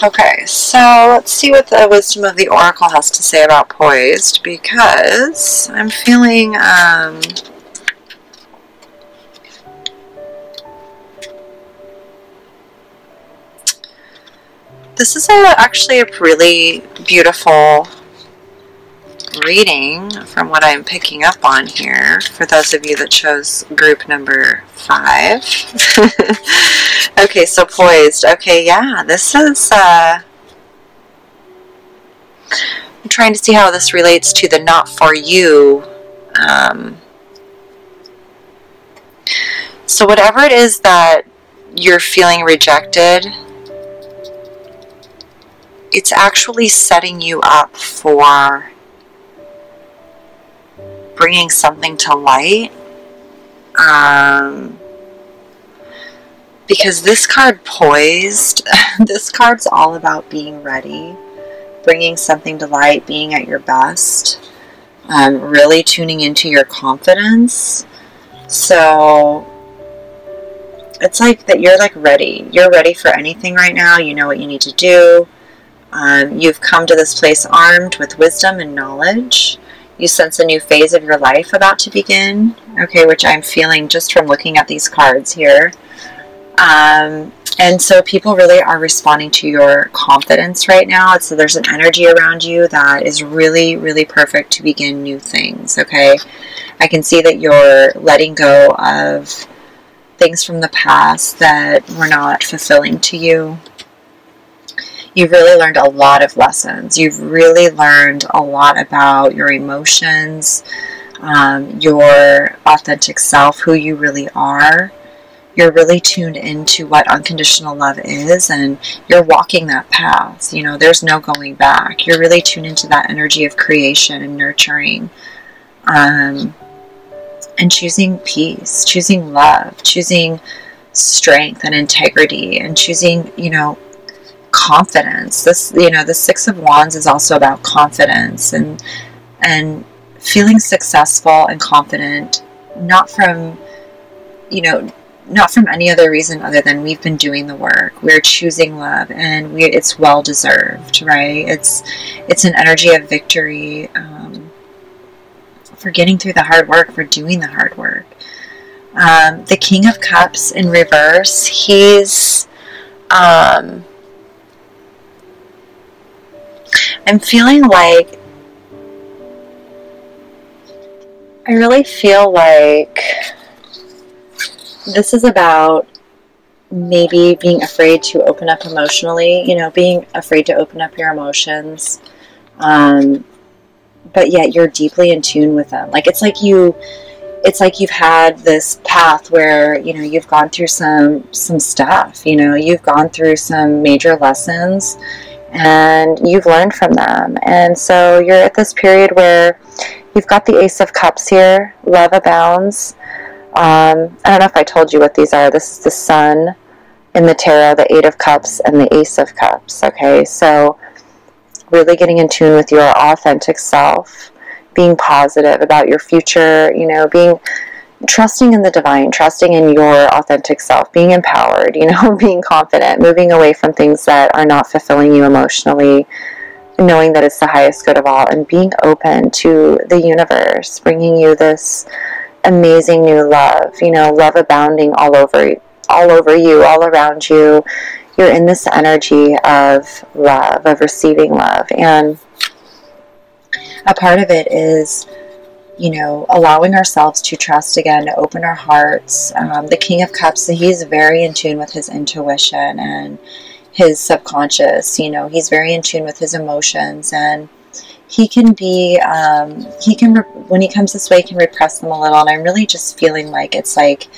Okay, so let's see what the wisdom of the oracle has to say about poised, because I'm feeling this is actually a really beautiful reading from what I'm picking up on here, for those of you that chose group number 5. Okay, so poised. Okay, yeah, this is I'm trying to see how this relates to the not for you. So whatever it is that you're feeling rejected, it's actually setting you up for bringing something to light. Because this card, poised, this card's all about being ready, bringing something to light, being at your best, really tuning into your confidence. So it's like that you're like ready. You're ready for anything right now. You know what you need to do. You've come to this place armed with wisdom and knowledge. You sense a new phase of your life about to begin, okay, which I'm feeling just from looking at these cards here. And so people really are responding to your confidence right now. So there's an energy around you that is really, really perfect to begin new things, okay? I can see that you're letting go of things from the past that were not fulfilling to you. You've really learned a lot of lessons. You've really learned a lot about your emotions, your authentic self, who you really are. You're really tuned into what unconditional love is, and you're walking that path. You know, there's no going back. You're really tuned into that energy of creation and nurturing, and choosing peace, choosing love, choosing strength and integrity, and choosing, you know, confidence. This, you know, the Six of Wands is also about confidence and feeling successful and confident, not from, you know, not from any other reason other than we've been doing the work. We're choosing love, and it's well deserved, right? It's an energy of victory, for getting through the hard work, for doing the hard work. The King of Cups in reverse, he's I'm feeling like, I really feel like this is about maybe being afraid to open up emotionally, you know, being afraid to open up your emotions, but yet you're deeply in tune with them. Like, it's like you've had this path where, you know, you've gone through some stuff, you know, you've gone through some major lessons, and you've learned from them. And so you're at this period where you've got the Ace of Cups here, love abounds. I don't know if I told you what these are. This is the Sun in the Tarot, the Eight of Cups, and the Ace of Cups. Okay, so really getting in tune with your authentic self, being positive about your future, you know, trusting in the divine, trusting in your authentic self, being empowered, you know, being confident, moving away from things that are not fulfilling you emotionally, knowing that it's the highest good of all, and being open to the universe, bringing you this amazing new love, you know, love abounding all over you, all around you. You're in this energy of love, of receiving love. And a part of it is, you know, allowing ourselves to trust again, to open our hearts. The King of Cups, he's very in tune with his intuition and his subconscious. You know, he's very in tune with his emotions, and he can be, when he comes this way, he can repress them a little. And I'm really just feeling like it's like,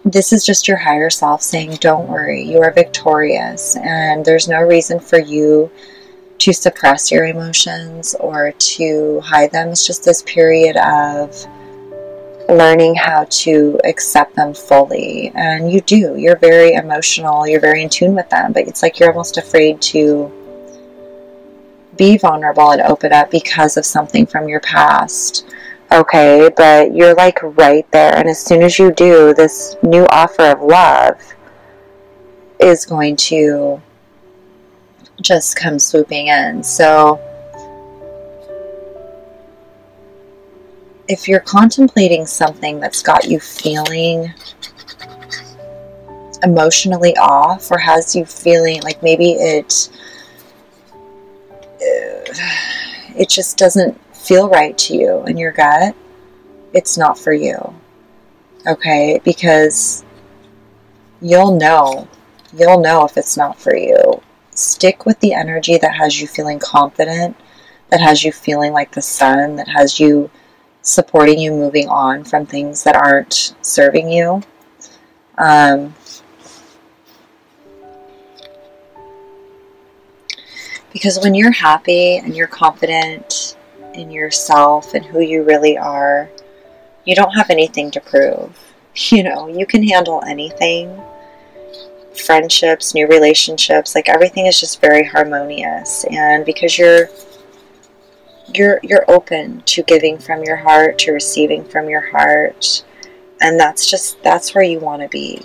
this is just your higher self saying, don't worry, you are victorious, and there's no reason for you to suppress your emotions or to hide them. It's just this period of learning how to accept them fully. And you're very emotional, you're very in tune with them, but it's like you're almost afraid to be vulnerable and open up because of something from your past. Okay, but you're like right there, and as soon as you do, this new offer of love is going to just come swooping in. So if you're contemplating something that's got you feeling emotionally off, or has you feeling like maybe it just doesn't feel right to you in your gut, it's not for you. Okay? Because you'll know if it's not for you. Stick with the energy that has you feeling confident, that has you feeling like the sun, that has you supporting you moving on from things that aren't serving you. Because when you're happy and you're confident in yourself and who you really are, you don't have anything to prove. You know, you can handle anything. Friendships, new relationships, like everything is just very harmonious. And because you're open to giving from your heart, to receiving from your heart, and that's where you want to be.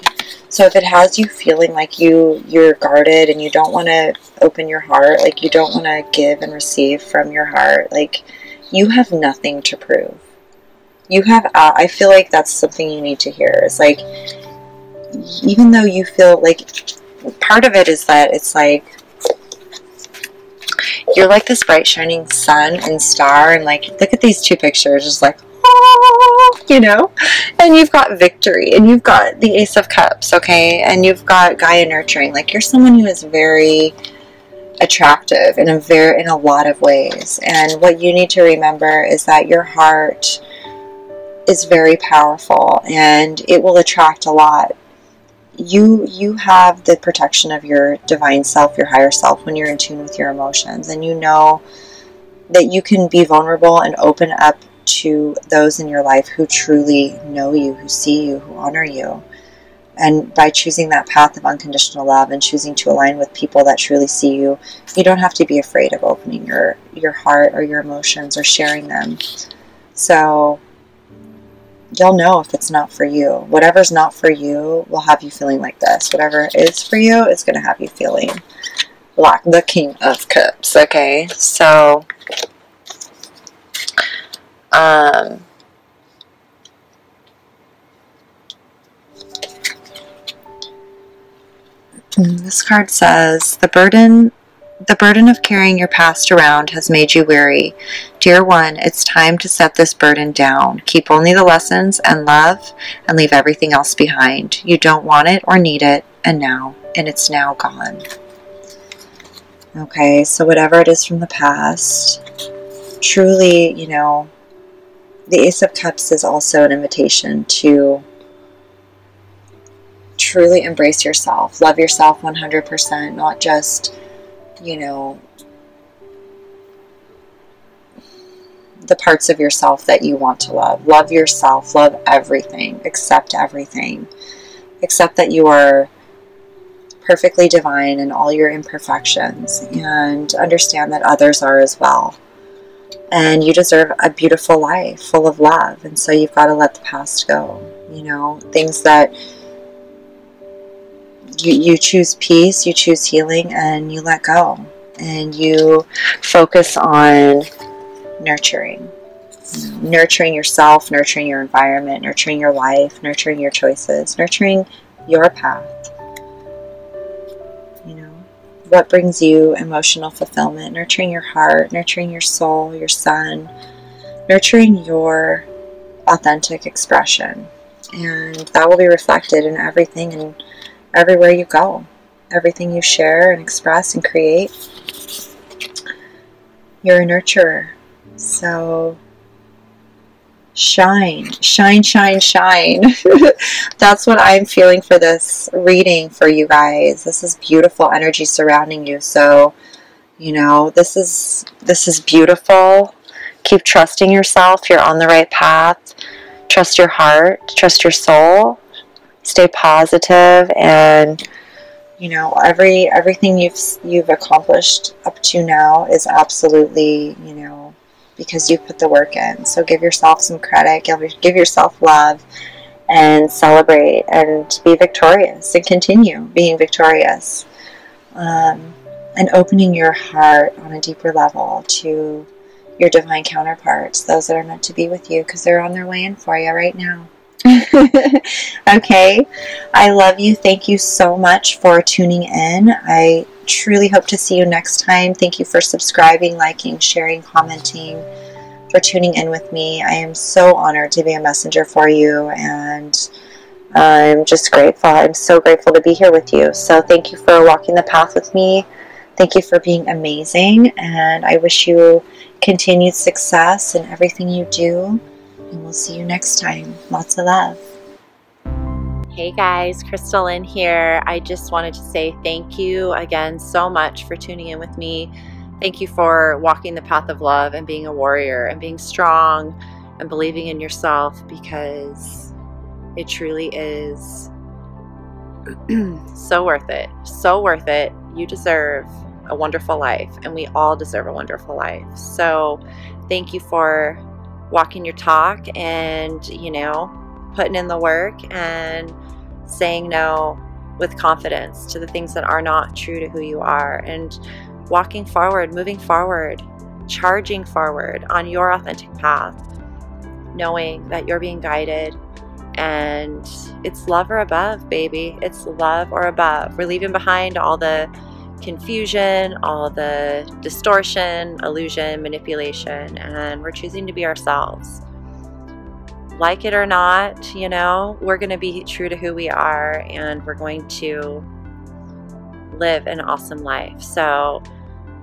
So if it has you feeling like you're guarded and you don't want to open your heart, like you don't want to give and receive from your heart, like you have nothing to prove. You have, I feel like that's something you need to hear. It's like, even though you feel like, part of it is that it's like, you're like this bright shining sun and star, and like, look at these two pictures, just like, oh, you know, and you've got victory, and you've got the Ace of Cups, okay, and you've got Gaia nurturing. Like, you're someone who is very attractive in a lot of ways. And what you need to remember is that your heart is very powerful, and it will attract a lot. You have the protection of your divine self, your higher self, when you're in tune with your emotions, and you know that you can be vulnerable and open up to those in your life who truly know you, who see you, who honor you. And by choosing that path of unconditional love and choosing to align with people that truly see you, you don't have to be afraid of opening your heart or your emotions or sharing them. So you'll know if it's not for you. Whatever's not for you will have you feeling like this. Whatever is for you is going to have you feeling like the King of Cups. Okay, so this card says, the burden of carrying your past around has made you weary. Dear one, it's time to set this burden down. Keep only the lessons and love, and leave everything else behind. You don't want it or need it, and it's now gone. Okay, so whatever it is from the past, truly, you know, the Ace of Cups is also an invitation to truly embrace yourself, love yourself 100%, not just, you know, the parts of yourself that you want to love. Love yourself, love everything, accept that you are perfectly divine in all your imperfections, and understand that others are as well. And you deserve a beautiful life full of love, and so you've got to let the past go. You know, things that you choose peace, you choose healing, and you let go. And you focus on nurturing. You know, nurturing yourself, nurturing your environment, nurturing your life, nurturing your choices, nurturing your path. You know, what brings you emotional fulfillment, nurturing your heart, nurturing your soul, your sun, nurturing your authentic expression. And that will be reflected in everything and everywhere you go. Everything you share and express and create. You're a nurturer. So shine, shine, shine, shine. That's what I'm feeling for this reading for you guys. This is beautiful energy surrounding you. So, you know, this is beautiful. Keep trusting yourself. You're on the right path. Trust your heart. Trust your soul. Stay positive, and you know, everything you've accomplished up to now is absolutely, you know, because you put the work in. So give yourself some credit, give yourself love, and celebrate and be victorious and continue being victorious. and opening your heart on a deeper level to your divine counterparts, those that are meant to be with you, because they're on their way in for you right now. Okay, I love you. Thank you so much for tuning in. I truly hope to see you next time. Thank you for subscribing, liking, sharing, commenting, for tuning in with me. I am so honored to be a messenger for you, and I'm just grateful. I'm so grateful to be here with you. So thank you for walking the path with me. Thank you for being amazing, and I wish you continued success in everything you do, and we'll see you next time. Lots of love. Hey guys, Crystal Lynn here. I just wanted to say thank you again so much for tuning in with me. Thank you for walking the path of love and being a warrior and being strong and believing in yourself, because it truly is so worth it. So worth it. You deserve a wonderful life, and we all deserve a wonderful life. So thank you for walking your talk and, you know, putting in the work and saying no with confidence to the things that are not true to who you are, and walking forward, moving forward, charging forward on your authentic path, knowing that you're being guided, and it's love or above, baby. It's love or above. We're leaving behind all the confusion, all the distortion, illusion, manipulation, and we're choosing to be ourselves. Like it or not, you know, we're going to be true to who we are, and we're going to live an awesome life. So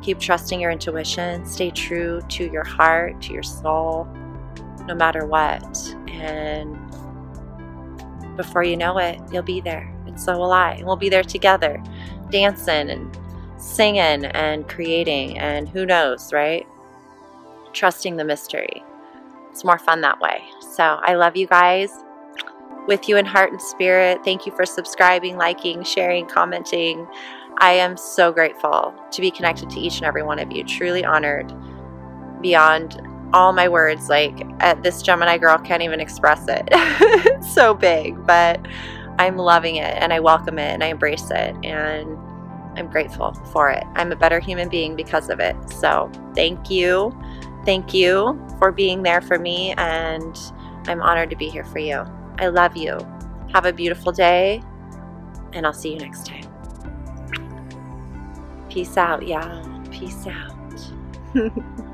keep trusting your intuition, stay true to your heart, to your soul, no matter what. And before you know it, you'll be there, and so will I. And we'll be there together, dancing and singing and creating, and who knows, right? Trusting the mystery. It's more fun that way. So I love you guys. With you in heart and spirit. Thank you for subscribing, liking, sharing, commenting. I am so grateful to be connected to each and every one of you. Truly honored beyond all my words. Like, this Gemini girl can't even express it. It's so big, but I'm loving it, and I welcome it, and I embrace it, and I'm grateful for it. I'm a better human being because of it. So thank you. Thank you for being there for me, and I'm honored to be here for you. I love you. Have a beautiful day, and I'll see you next time. Peace out, y'all. Peace out.